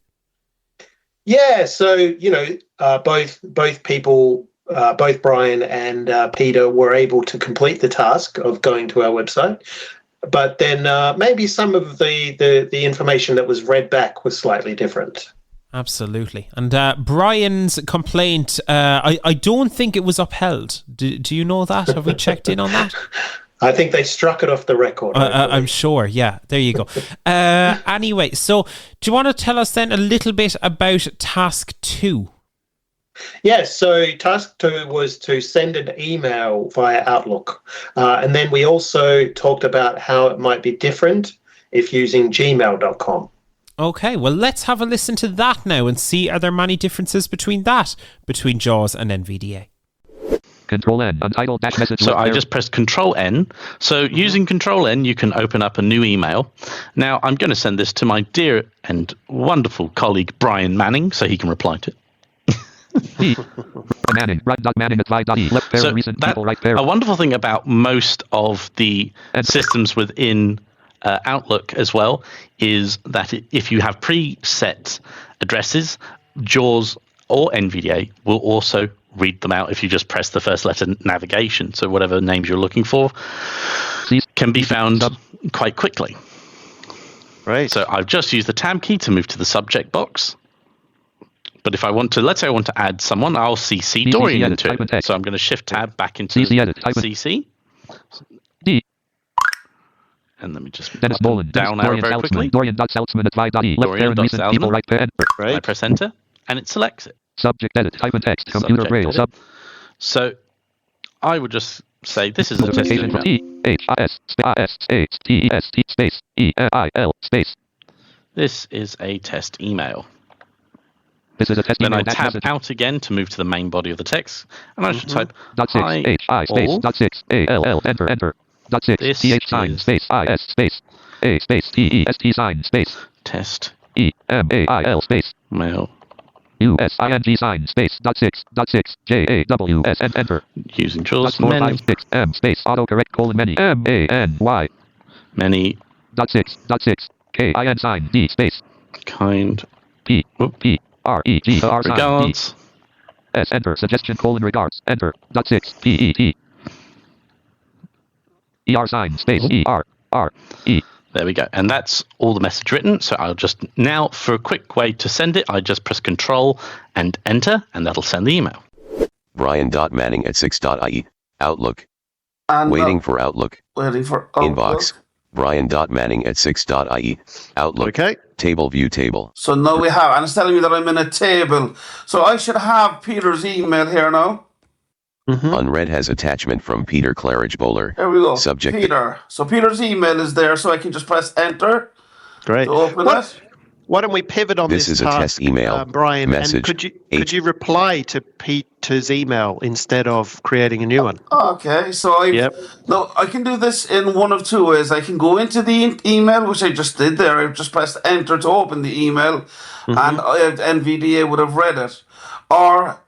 Yeah, so, both people, both Brian and Peter were able to complete the task of going to our website. But then maybe some of the information that was read back was slightly different. Absolutely. And Brian's complaint, I don't think it was upheld. Do you know that? Have we checked in on that? I think they struck it off the record. I'm sure. Yeah, there you go. Anyway, so do you want to tell us then a little bit about task 2? Yes, so task 2 was to send an email via Outlook. And then we also talked about how it might be different if using gmail.com. Okay, well, let's have a listen to that now and see, are there many differences between Jaws and NVDA? Control N, untitled dash message. So I just pressed Control N. So using Control N, you can open up a new email. Now, I'm going to send this to my dear and wonderful colleague, Brian Manning, so he can reply to it. Manning, Manning at vi.e. Left pair, recent people, right pair. A wonderful thing about most of the systems within Outlook as well is that if you have preset addresses, Jaws or NVDA will also read them out if you just press the first letter navigation. So whatever names you're looking for can be found quite quickly. Right. So I've just used the tab key to move to the subject box. But if I want to, let's say I want to add someone, I'll CC Dorian into it. So I'm going to shift tab back into CC. And let me just Dennis Boland, down arrow very quickly. Dorian.Saltzman at vi.e. Left pair, recent people, right pair. I press enter and it selects it. Subject edit, text, computer braille, sub. So I would just say this is a test email. This is a test email. This is a test then email. I tab out again to move to the main body of the text, and I should type .6 hi space .6 ALL enter .6 th sign space is space a space test sign space test email space mail USING sign space .6 JAWS and enter. Using Jaws many M space autocorrect : many MANY many .6 KIN sign D space kind P REG regards S enter suggestion : regards enter .6 PET ER sign space ERE. There we go. And that's all the message written. So I'll just now, for a quick way to send it, I just press Control and Enter, and that'll send the email. Brian.Manning at 6.ie. Outlook. And Waiting for Outlook. Waiting for Outlook. Inbox. Brian.manning@6.ie. Outlook. Okay. Table view table. So now we have, and it's telling me that I'm in a table. So I should have Peter's email here now. Unread has attachment from Peter Claridge Bowler. Here we go. Subject. Peter. So Peter's email is there, so I can just press enter. Great. To open it. Why don't we pivot on this This is a task, test email. Brian? Message. And could you reply to Peter's email instead of creating a new one? Okay, so no, I can do this in one of two ways. I can go into the email, which I just did there. I've just pressed enter to open the email, and NVDA would have read it. Or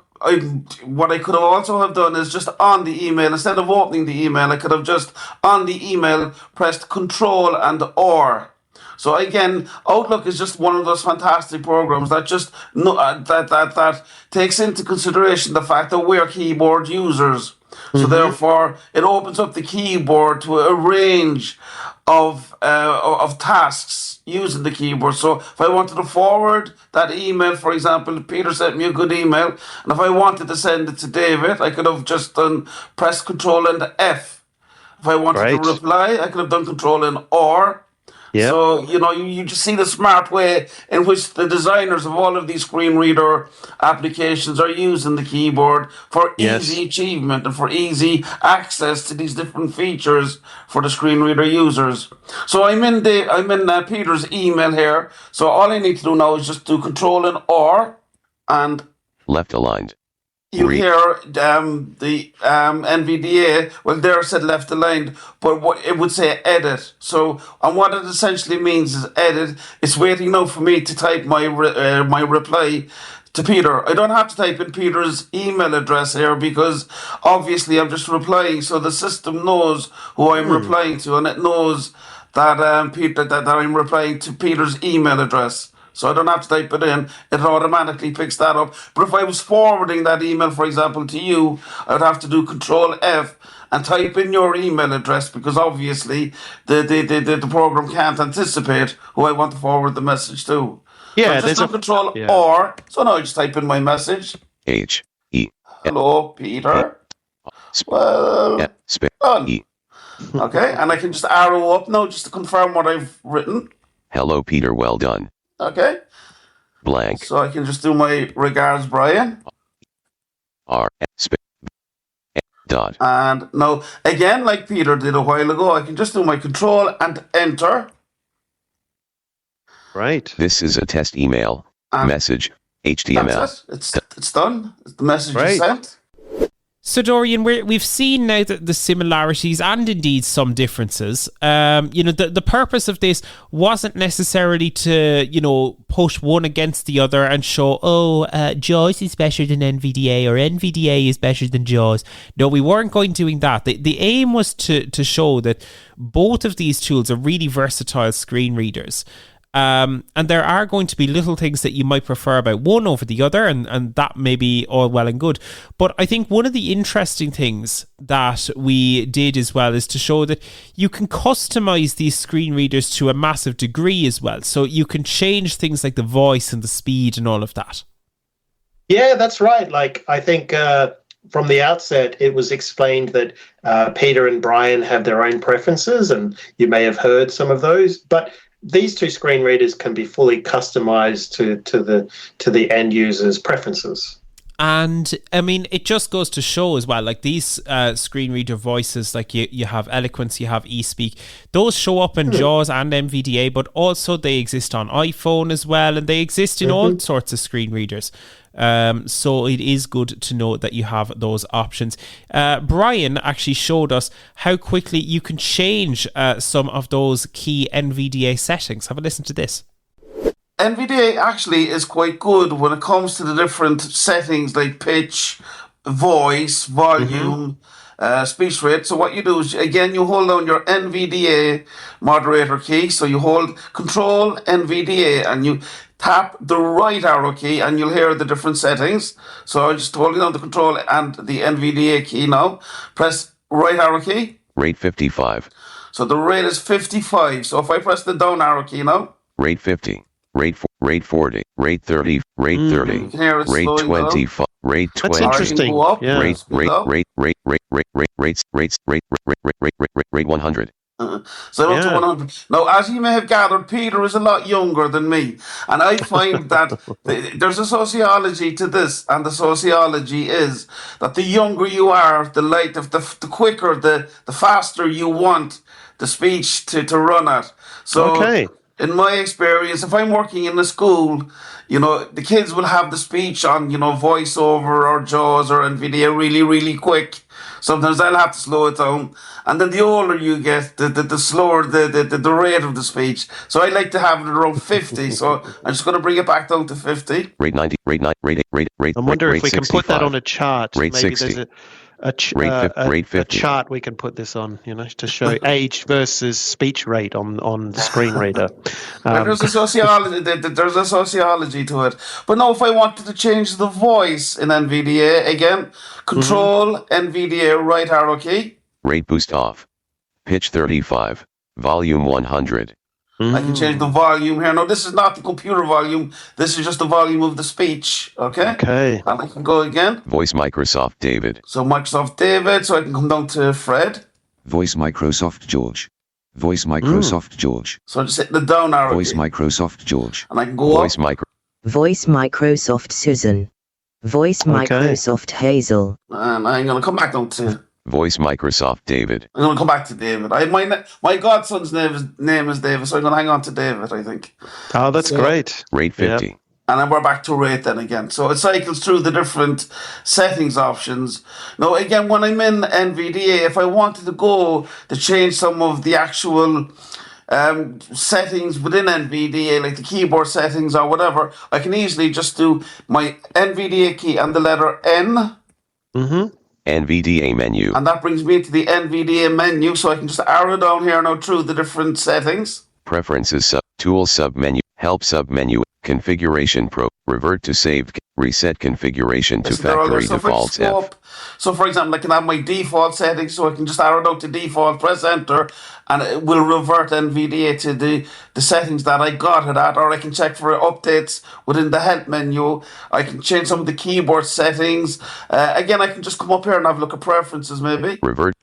what I could have also have done is just on the email, instead of opening the email, I could have just on the email pressed Control and or. So again, Outlook is just one of those fantastic programs that just that takes into consideration the fact that we're keyboard users. So therefore, it opens up the keyboard to a range of tasks using the keyboard. So if I wanted to forward that email, for example, Peter sent me a good email, and if I wanted to send it to David, I could have just pressed Control and F. If I wanted to reply, I could have done Control and or. Yep. So, you just see the smart way in which the designers of all of these screen reader applications are using the keyboard for easy achievement and for easy access to these different features for the screen reader users. So I'm in Peter's email here. So all I need to do now is just do Control and or, and left aligned. You hear the NVDA, well, there said left aligned, but what it would say edit. So, and what it essentially means is edit. It's waiting now for me to type my reply to Peter. I don't have to type in Peter's email address here because obviously I'm just replying. So the system knows who I'm replying to, and it knows that that I'm replying to Peter's email address. So I don't have to type it in. It automatically picks that up. But if I was forwarding that email, for example, to you, I would have to do Control F and type in your email address because obviously the program can't anticipate who I want to forward the message to. Yeah, so there's a Control or. So now I just type in my message. H-E. Hello, Peter. Well done. Okay, and I can just arrow up now just to confirm what I've written. Hello, Peter. Well done. Okay. Blank. So I can just do my regards, Brian. Dot. And now, again, like Peter did a while ago, I can just do my Control and enter. Right. This is a test email. Message. HTML. That's it. It's done. The message is sent. So Dorian, we've seen now that the similarities and indeed some differences. The purpose of this wasn't necessarily to, push one against the other and show, Jaws is better than NVDA or NVDA is better than Jaws. No, we weren't doing that. The aim was to show that both of these tools are really versatile screen readers. And there are going to be little things that you might prefer about one over the other, and that may be all well and good. But I think one of the interesting things that we did as well is to show that you can customize these screen readers to a massive degree as well. So you can change things like the voice and the speed and all of that. Yeah, that's right. Like, I think from the outset, it was explained that Peter and Brian have their own preferences, and you may have heard some of those. But these two screen readers can be fully customized to the end user's preferences. And I mean, it just goes to show as well, like these screen reader voices, like you have Eloquence, you have eSpeak, those show up in Jaws and NVDA, but also they exist on iPhone as well, and they exist in all sorts of screen readers. So it is good to know that you have those options. Brian actually showed us how quickly you can change some of those key NVDA settings. Have a listen to this. NVDA actually is quite good when it comes to the different settings like pitch, voice, volume, speech rate. So what you do is, again, you hold down your NVDA moderator key. So you hold Control NVDA and you tap the right arrow key and you'll hear the different settings. So I'm just holding down the Control and the NVDA key now. Press right arrow key. Rate 55. So the rate is 55. So if I press the down arrow key now. Rate 50. Rate 40, rate 30, rate 30, you can hear it rate 25, Rate That's 20. interesting. Go up, Yeah. Rate speed up. rate 100. So up to Yeah. 100. Now, as you may have gathered, Peter is a lot younger than me. And I find that there's a sociology to this. And the sociology is that the younger you are, the quicker, the faster you want the speech to run at. So, Okay. in my experience, if I'm working in a school, the kids will have the speech on, voiceover or Jaws or NVDA really, really quick. Sometimes I'll have to slow it down. And then the older you get, the slower the rate of the speech. So I like to have it around 50. So I'm just going to bring it back down to 50. Rate 90. Rate 9. Rate. I wonder rate if we can put that on a chart. Rate Maybe 60. there's Rate a 50. chart we can put this on, to show age versus speech rate on the screen reader. And there's a sociology to it. But now if I wanted to change the voice in NVDA, again, Control NVDA right arrow key. Rate boost off. Pitch 35. Volume 100. I can change the volume here. Now, this is not the computer volume. This is just the volume of the speech. Okay? Okay. And I can go again. Voice Microsoft David. So Microsoft David. So I can come down to Fred. Voice Microsoft George. Voice Microsoft George. So I just hit the down arrow Voice key. Microsoft George. And I can go Voice up. Voice Microsoft Susan. Voice Microsoft Hazel. And I'm going to come back down to... Voice Microsoft David. I'm going to come back to David. My godson's name is David, so I'm going to hang on to David, I think. Oh, that's great. Rate 50. Yep. And then we're back to rate then again. So it cycles through the different settings options. Now, again, when I'm in NVDA, if I wanted to go to change some of the actual settings within NVDA, like the keyboard settings or whatever, I can easily just do my NVDA key and the letter N. Mm-hmm. NVDA menu. And that brings me into the NVDA menu, so I can just arrow down here now through the different settings. Preferences Tools submenu. Help submenu. Configuration Pro. Revert to saved. Reset configuration to factory defaults F. So, for example, I can have my default settings, so I can just arrow down to default, press enter, and it will revert NVDA to the settings that I got it at, or I can check for updates within the help menu. I can change some of the keyboard settings. Again, I can just come up here and have a look at preferences, maybe. Revert,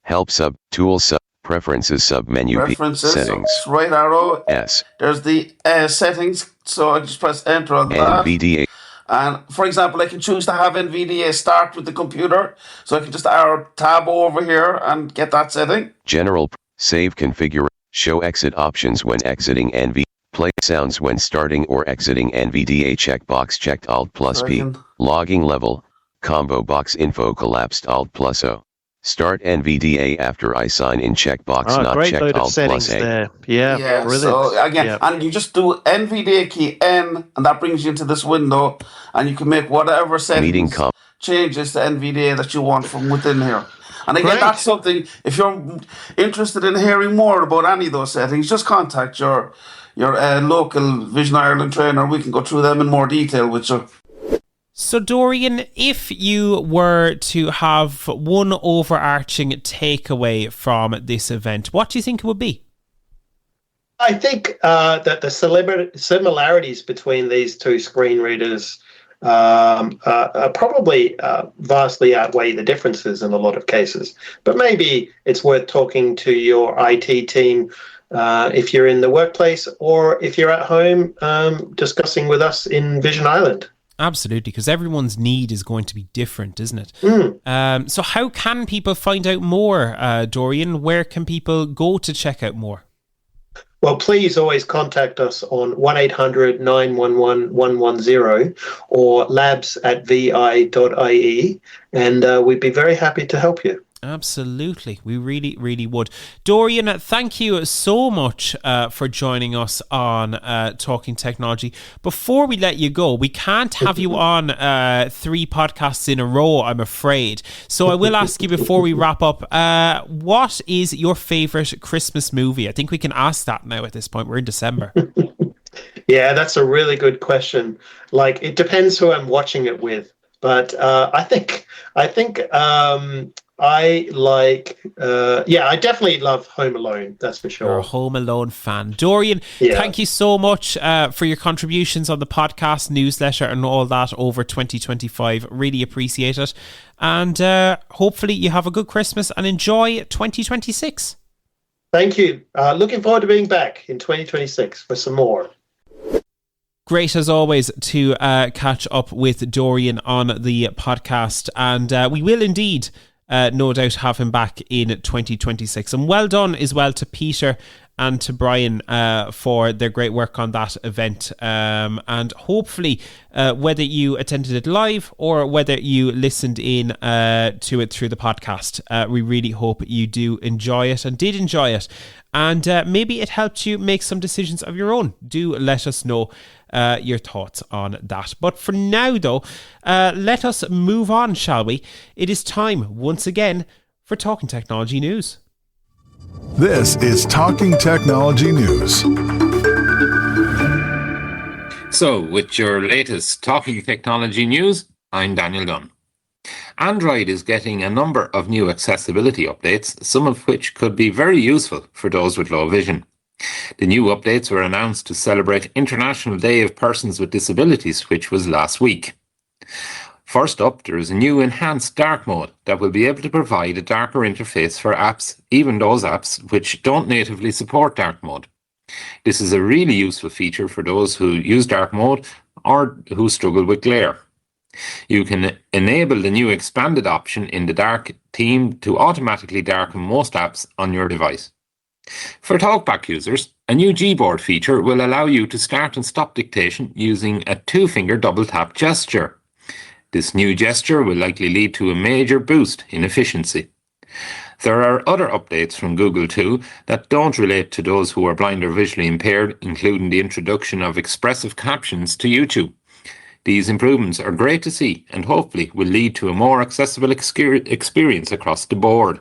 help sub, tools sub, preferences sub menu, preferences, settings. So right arrow. S. There's the settings, so I just press enter on that. NVDA. And for example, I can choose to have NVDA start with the computer, so I can just tab over here and get that setting. General, save configure, show exit options when exiting NV, play sounds when starting or exiting NVDA checkbox checked Alt plus P, logging level, combo box info collapsed Alt plus O. Start NVDA after I sign in checkbox not great checked load of Alt settings plus A. there. Yeah, brilliant. So again, Yep. and you just do NVDA key N, and that brings you into this window, and you can make whatever settings changes to NVDA that you want from within here. And again, that's something, if you're interested in hearing more about any of those settings, just contact your local Vision Ireland trainer. We can go through them in more detail with you. So Dorian, if you were to have one overarching takeaway from this event, what do you think it would be? I think that the similarities between these two screen readers probably vastly outweigh the differences in a lot of cases. But maybe it's worth talking to your IT team if you're in the workplace or if you're at home discussing with us in Vision Island. Absolutely, because everyone's need is going to be different, isn't it? So how can people find out more, Dorian? Where can people go to check out more? Well, please always contact us on 1-800-911-110 or labs@vi.ie, and we'd be very happy to help you. Absolutely. We really, really would. Dorian, thank you so much for joining us on Talking Technology. Before we let you go, we can't have you on 3 podcasts in a row, I'm afraid. So I will ask you before we wrap up, what is your favourite Christmas movie? I think we can ask that now at this point. We're in December. Yeah, that's a really good question. It depends who I'm watching it with. But I think I like, I definitely love Home Alone. That's for You're a sure. Home Alone fan. Dorian, thank you so much for your contributions on the podcast, newsletter, and all that over 2025. Really appreciate it. And hopefully you have a good Christmas and enjoy 2026. Thank you. Looking forward to being back in 2026 for some more. Great as always to catch up with Dorian on the podcast, and we will indeed no doubt have him back in 2026. And well done as well to Peter and to Brian for their great work on that event, and hopefully whether you attended it live or whether you listened in to it through the podcast, we really hope you do enjoy it and did enjoy it, and maybe it helped you make some decisions of your own. Do let us know your thoughts on that. But for now though, let us move on, shall we? It is time once again for Talking Technology News. This is Talking Technology News. So, with your latest Talking Technology News, I'm Daniel Dunn. Android is getting a number of new accessibility updates, some of which could be very useful for those with low vision. The new updates were announced to celebrate International Day of Persons with Disabilities, which was last week. First up, there is a new enhanced dark mode that will be able to provide a darker interface for apps, even those apps which don't natively support dark mode. This is a really useful feature for those who use dark mode or who struggle with glare. You can enable the new expanded option in the dark theme to automatically darken most apps on your device. For TalkBack users, a new Gboard feature will allow you to start and stop dictation using a two-finger double-tap gesture. This new gesture will likely lead to a major boost in efficiency. There are other updates from Google too that don't relate to those who are blind or visually impaired, including the introduction of expressive captions to YouTube. These improvements are great to see and hopefully will lead to a more accessible experience across the board.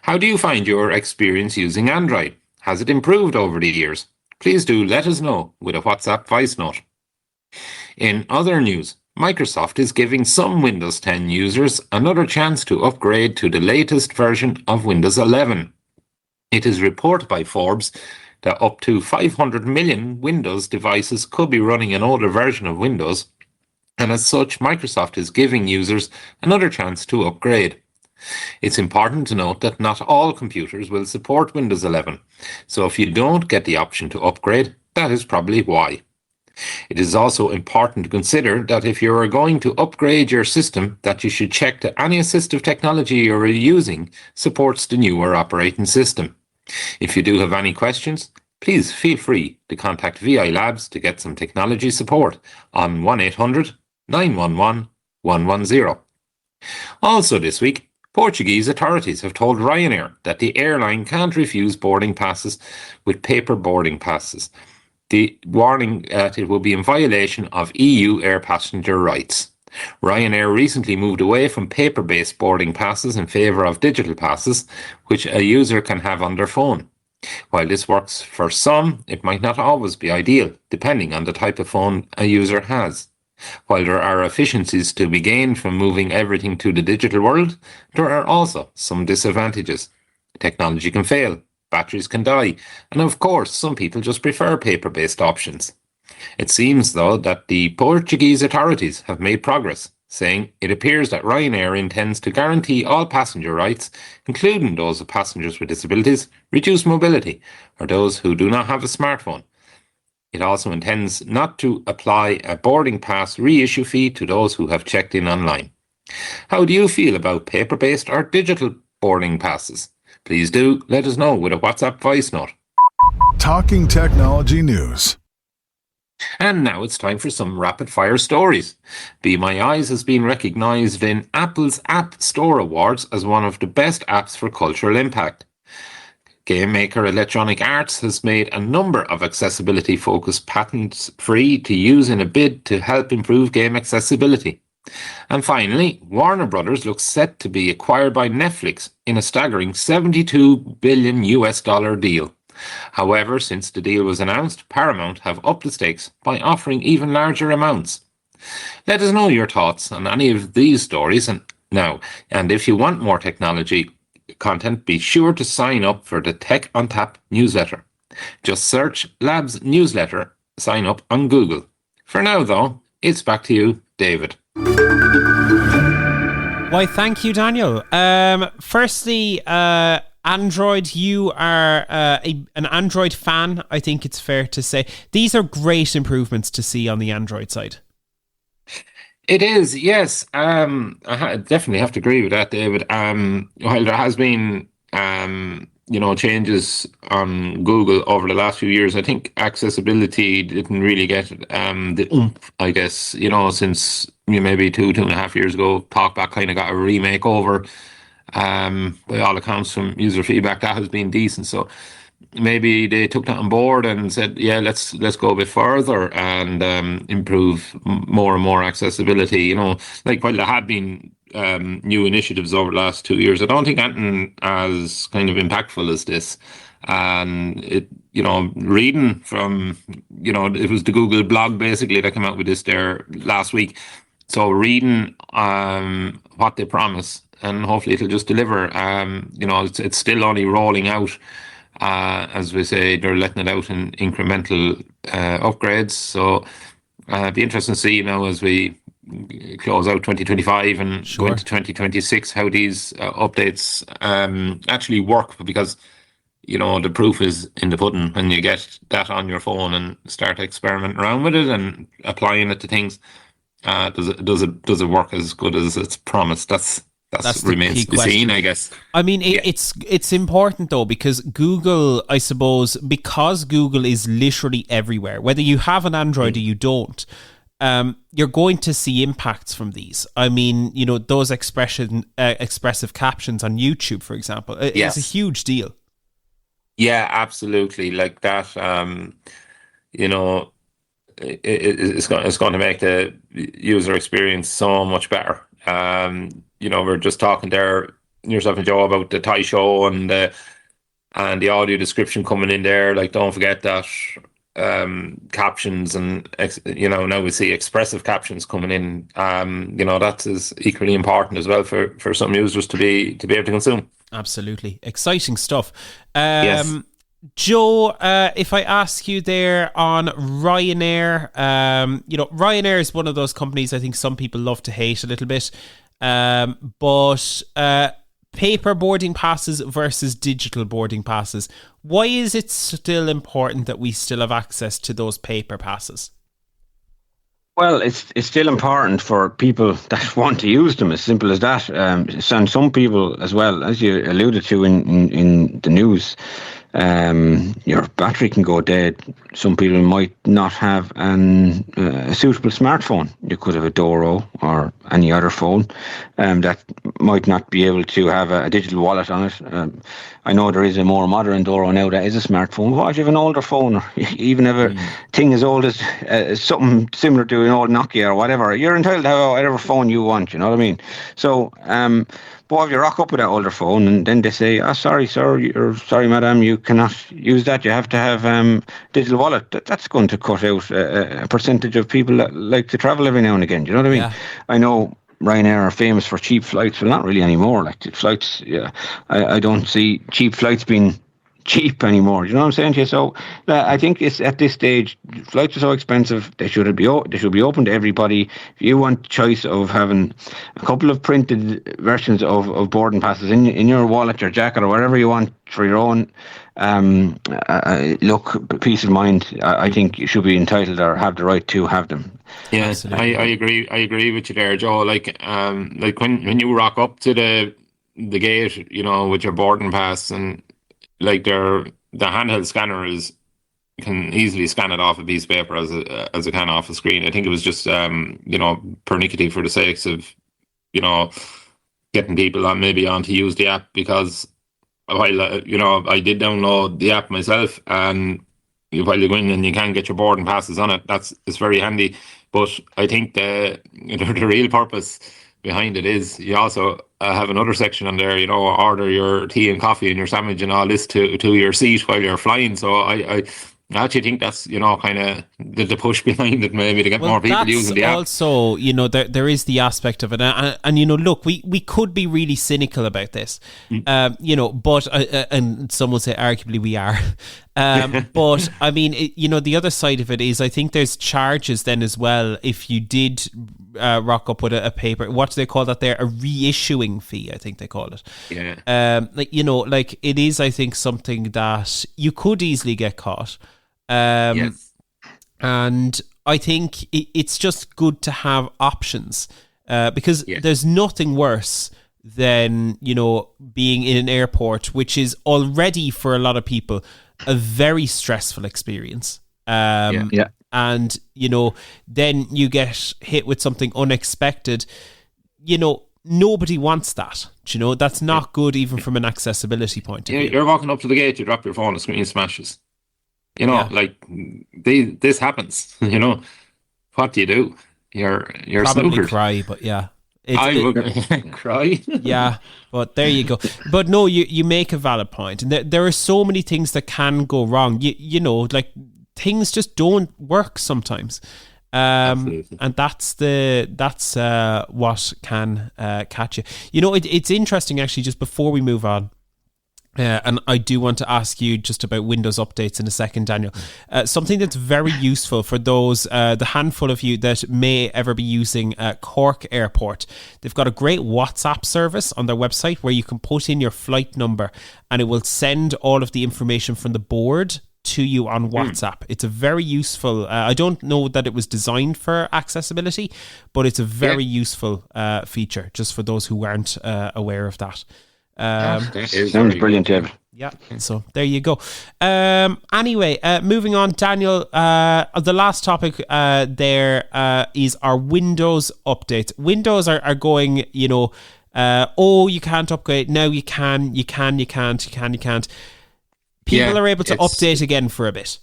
How do you find your experience using Android? Has it improved over the years? Please do let us know with a WhatsApp voice note. In other news, Microsoft is giving some Windows 10 users another chance to upgrade to the latest version of Windows 11. It is reported by Forbes that up to 500 million Windows devices could be running an older version of Windows, and as such, Microsoft is giving users another chance to upgrade. It's important to note that not all computers will support Windows 11, so if you don't get the option to upgrade, that is probably why. It is also important to consider that if you are going to upgrade your system, that you should check that any assistive technology you are using supports the newer operating system. If you do have any questions, please feel free to contact VI Labs to get some technology support on 1-800-911-110. Also this week, Portuguese authorities have told Ryanair that the airline can't refuse boarding passes with paper boarding passes. The warning that it will be in violation of EU air passenger rights. Ryanair recently moved away from paper-based boarding passes in favour of digital passes, which a user can have on their phone. While this works for some, it might not always be ideal, depending on the type of phone a user has. While there are efficiencies to be gained from moving everything to the digital world, there are also some disadvantages. Technology can fail, batteries can die, and of course some people just prefer paper-based options. It seems though that the Portuguese authorities have made progress, saying it appears that Ryanair intends to guarantee all passenger rights, including those of passengers with disabilities, reduced mobility, or those who do not have a smartphone. It also intends not to apply a boarding pass reissue fee to those who have checked in online. How do you feel about paper-based or digital boarding passes? Please do let us know with a WhatsApp voice note. Talking Technology News. And now it's time for some rapid-fire stories. Be My Eyes has been recognised in Apple's App Store Awards as one of the best apps for cultural impact. Game maker Electronic Arts has made a number of accessibility-focused patents free to use in a bid to help improve game accessibility. And finally, Warner Brothers looks set to be acquired by Netflix in a staggering $72 billion deal. However, since the deal was announced, Paramount have upped the stakes by offering even larger amounts. Let us know your thoughts on any of these stories and now. And if you want more technology content, be sure to sign up for the Tech on Tap newsletter. Just search Labs newsletter, sign up on Google. For now, though, it's back to you, David. Why, thank you, Daniel. Firstly, Android, you are an Android fan, I think it's fair to say. These are great improvements to see on the Android side. It is, yes. I definitely have to agree with that, David. While there has been, changes on Google over the last few years, I think accessibility didn't really get the oomph, I guess, since maybe 2.5 years ago. TalkBack kind of got a remake over. By all accounts from user feedback, that has been decent. So maybe they took that on board and said, yeah, let's go a bit further and improve more and more accessibility. Like while there have been new initiatives over the last 2 years, I don't think anything as kind of impactful as this. And it, reading from, it was the Google blog basically that came out with this there last week. So reading what they promise, and hopefully it'll just deliver. It's still only rolling out. As we say, they're letting it out in incremental upgrades. So it'll be interesting to see now as we close out 2025 and go into 2026 how these updates actually work, because the proof is in the pudding when you get that on your phone and start experimenting around with it and applying it to things. Does it work as good as it's promised? That's remains to be seen, I guess. I mean, it's important though, because Google, I suppose, because Google is literally everywhere, whether you have an Android or you don't, you're going to see impacts from these. I mean, those expressive captions on YouTube, for example, it's a huge deal. Yeah, absolutely. Like that, it's going to make the user experience so much better. We're just talking there, yourself and Joe, about the Thai show and the audio description coming in there. Like, don't forget that captions and now we see expressive captions coming in. That is equally important as well for some users to be able to consume. Absolutely exciting stuff. Yes. Joe, if I ask you there on Ryanair, Ryanair is one of those companies I think some people love to hate a little bit, but paper boarding passes versus digital boarding passes, why is it still important that we still have access to those paper passes? Well, it's still important for people that want to use them, as simple as that. And some people as well, as you alluded to in the news, your battery can go dead. Some people might not have a suitable smartphone. You could have a Doro or any other phone that might not be able to have a digital wallet on it. I know there is a more modern Doro now that is a smartphone. What if you have an older phone, or even have a thing as old as something similar to an old Nokia or whatever? You're entitled to have whatever phone you want, you know what I mean? So, but if you rock up with that older phone and then they say, sorry, sir, or sorry, madam, you cannot use that, you have to have digital wallet, that's going to cut out a percentage of people that like to travel every now and again. Do you know what I mean? Yeah. I know Ryanair are famous for cheap flights, but not really anymore. Like flights, yeah, I don't see cheap flights being cheap anymore. You know what I'm saying to you? So I think it's at this stage, flights are so expensive. They should be open to everybody. If you want choice of having a couple of printed versions of boarding passes in your wallet, your jacket, or whatever you want for your own peace of mind, I think you should be entitled or have the right to have them. Yes, I agree. I agree with you there, Joe. Like when you rock up to the gate, with your boarding pass, and like the handheld scanner can easily scan it off a piece of paper as it can off a screen. I think it was just pernickety for the sakes of getting people on to use the app, because while I did download the app myself, and while you go in and you can get your boarding passes on it, it's very handy. But I think the real purpose behind it is you also have another section on there, order your tea and coffee and your sandwich and all this to your seat while you're flying. So I I actually think that's, kind of the push behind it, maybe, to get more people using the app. Also, there is the aspect of it. And look, we could be really cynical about this, but, and some would say arguably we are. But, I mean, the other side of it is I think there's charges then as well if you did rock up with a paper. What do they call that there? A reissuing fee, I think they call it. Yeah. It is, I think, something that you could easily get caught. Yes. And I think it's just good to have options because there's nothing worse than, being in an airport, which is already for a lot of people a very stressful experience. And, then you get hit with something unexpected. Nobody wants that. That's not good even from an accessibility point of view. You're walking up to the gate, you drop your phone, the screen smashes. This happens. What do you do? You're probably snookered. Cry, but yeah. I would cry. Yeah, but there you go. But no, you make a valid point, and there are so many things that can go wrong. Things just don't work sometimes, and that's what can catch you. It's interesting actually. Just before we move on. And I do want to ask you just about Windows updates in a second, Daniel. Something that's very useful for those, the handful of you that may ever be using Cork Airport. They've got a great WhatsApp service on their website where you can put in your flight number and it will send all of the information from the board to you on WhatsApp. It's a very useful, I don't know that it was designed for accessibility, but it's a very useful feature just for those who aren't aware of that. Sounds brilliant, Jeff. Yeah, so there you go. Anyway, moving on, Daniel, the last topic there is our Windows updates. Windows are going, you can't upgrade. Now you can, you can't. People are able to update again for a bit.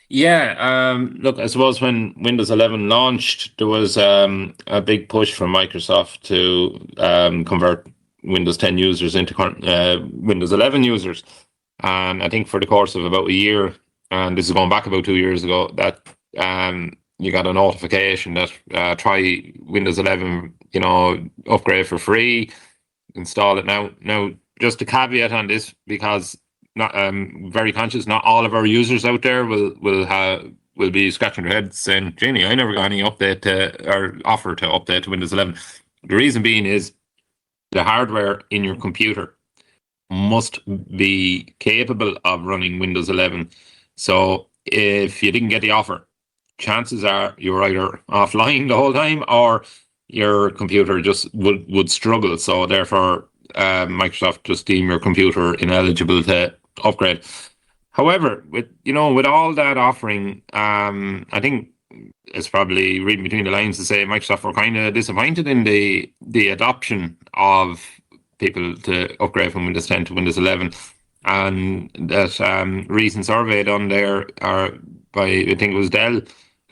Yeah, look, I suppose when Windows 11 launched, there was a big push from Microsoft to convert Windows 10 users into Windows 11 users. And I think for the course of about a year, and this is going back about 2 years ago, that you got a notification that try Windows 11, upgrade for free, install it now. Now, just a caveat on this, because not very conscious, not all of our users out there will be scratching their heads saying, Jenny, I never got any update or offer to update to Windows 11. The reason being is the hardware in your computer must be capable of running Windows 11. So if you didn't get the offer, chances are you're either offline the whole time or your computer just would struggle. So therefore, Microsoft just deem your computer ineligible to upgrade. However, with all that offering, I think it's probably reading between the lines to say Microsoft were kind of disappointed in the adoption of people to upgrade from Windows 10 to Windows 11, and that recent survey done there by, I think it was Dell,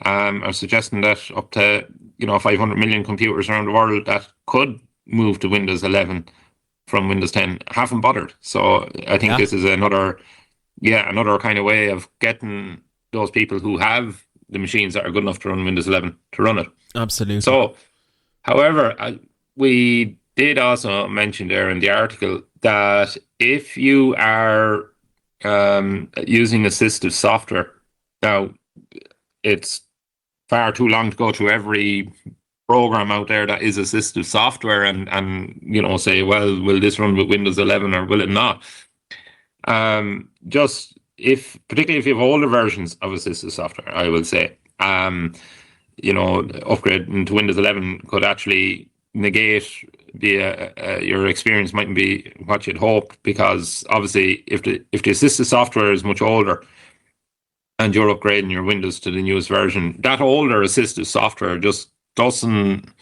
are suggesting that up to 500 million computers around the world that could move to Windows 11 from Windows 10 haven't bothered. So I think this is another kind of way of getting those people who have the machines that are good enough to run Windows 11 to run it. Absolutely. So, however, we did also mention there in the article that if you are using assistive software, now it's far too long to go through every program out there that is assistive software and say, well, will this run with Windows 11 or will it not? Particularly if you have older versions of assistive software, I will say, upgrade to Windows 11 could actually negate your experience mightn't be what you'd hope, because obviously if the assistive software is much older and you're upgrading your Windows to the newest version, that older assistive software just doesn't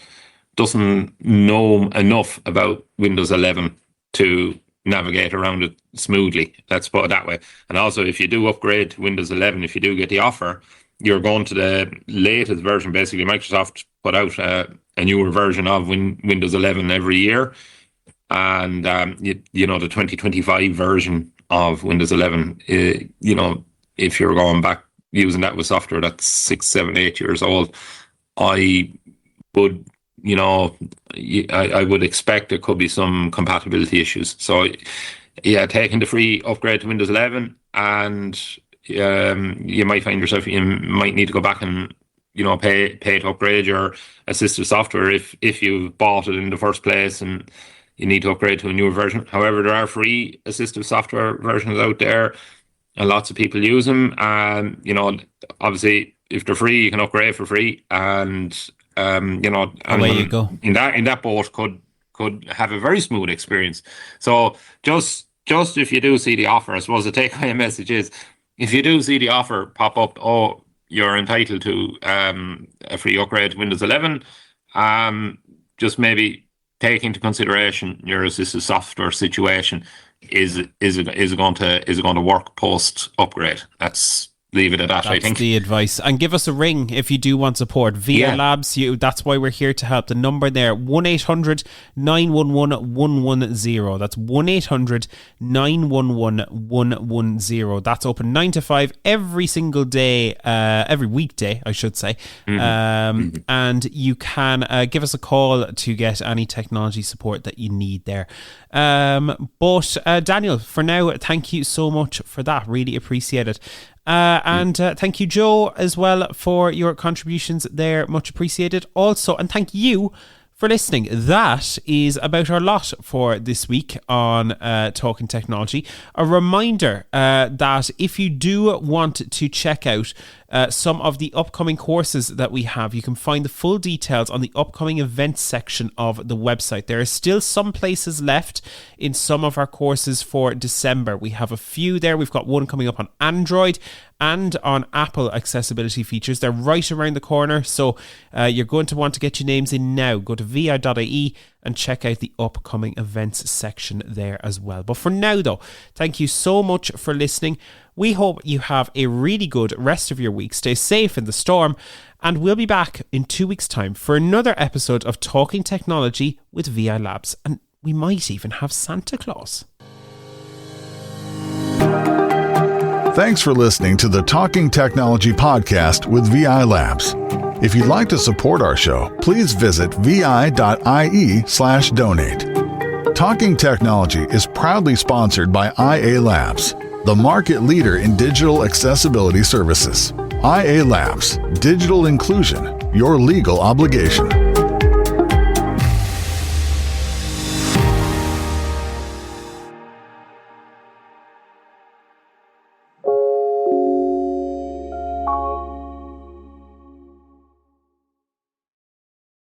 know enough about Windows 11 to navigate around it smoothly. Let's put it that way. And also, if you do upgrade to Windows 11, if you do get the offer, you're going to the latest version. Basically, Microsoft put out a newer version of Windows 11 every year, and the 2025 version of Windows 11, if you're going back using that with software that's 6, 7, 8 years old, I would, I would expect there could be some compatibility issues. So, yeah, taking the free upgrade to Windows 11, and you might find yourself, you might need to go back and pay to upgrade your assistive software if you bought it in the first place and you need to upgrade to a newer version. However, there are free assistive software versions out there, and lots of people use them. And obviously, if they're free, you can upgrade for free. And away you go. In that boat could have a very smooth experience. So just if you do see the offer, I suppose the take-home message is, if you do see the offer pop up, you're entitled to a free upgrade to Windows 11, just maybe take into consideration your assistive software situation. Is it going to work post upgrade? Leave it at that. I think that's the advice. And give us a ring if you do want support. VI Labs, that's why we're here to help. The number there, 1-800-911-110. That's 1-800-911-110. That's open 9 to 5 every single day, every weekday, I should say. And you can give us a call to get any technology support that you need there. But Daniel, for now, thank you so much for that. Really appreciate it. And thank you, Joe, as well, for your contributions there. Much appreciated. Also, and thank you for listening. That is about our lot for this week on Talking Technology. A reminder that if you do want to check out some of the upcoming courses that we have, you can find the full details on the upcoming events section of the website. There are still some places left in some of our courses for December. We have a few there. We've got one coming up on Android and on Apple accessibility features. They're right around the corner, so you're going to want to get your names in now. Go to vi.ie and check out the upcoming events section there as well. But for now, though, thank you so much for listening. We hope you have a really good rest of your week. Stay safe in the storm, and we'll be back in 2 weeks' time for another episode of Talking Technology with VI Labs, and we might even have Santa Claus. Thanks for listening to the Talking Technology podcast with VI Labs. If you'd like to support our show, please visit vi.ie/donate. Talking Technology is proudly sponsored by IA Labs, the market leader in digital accessibility services. IA Labs, digital inclusion, your legal obligation.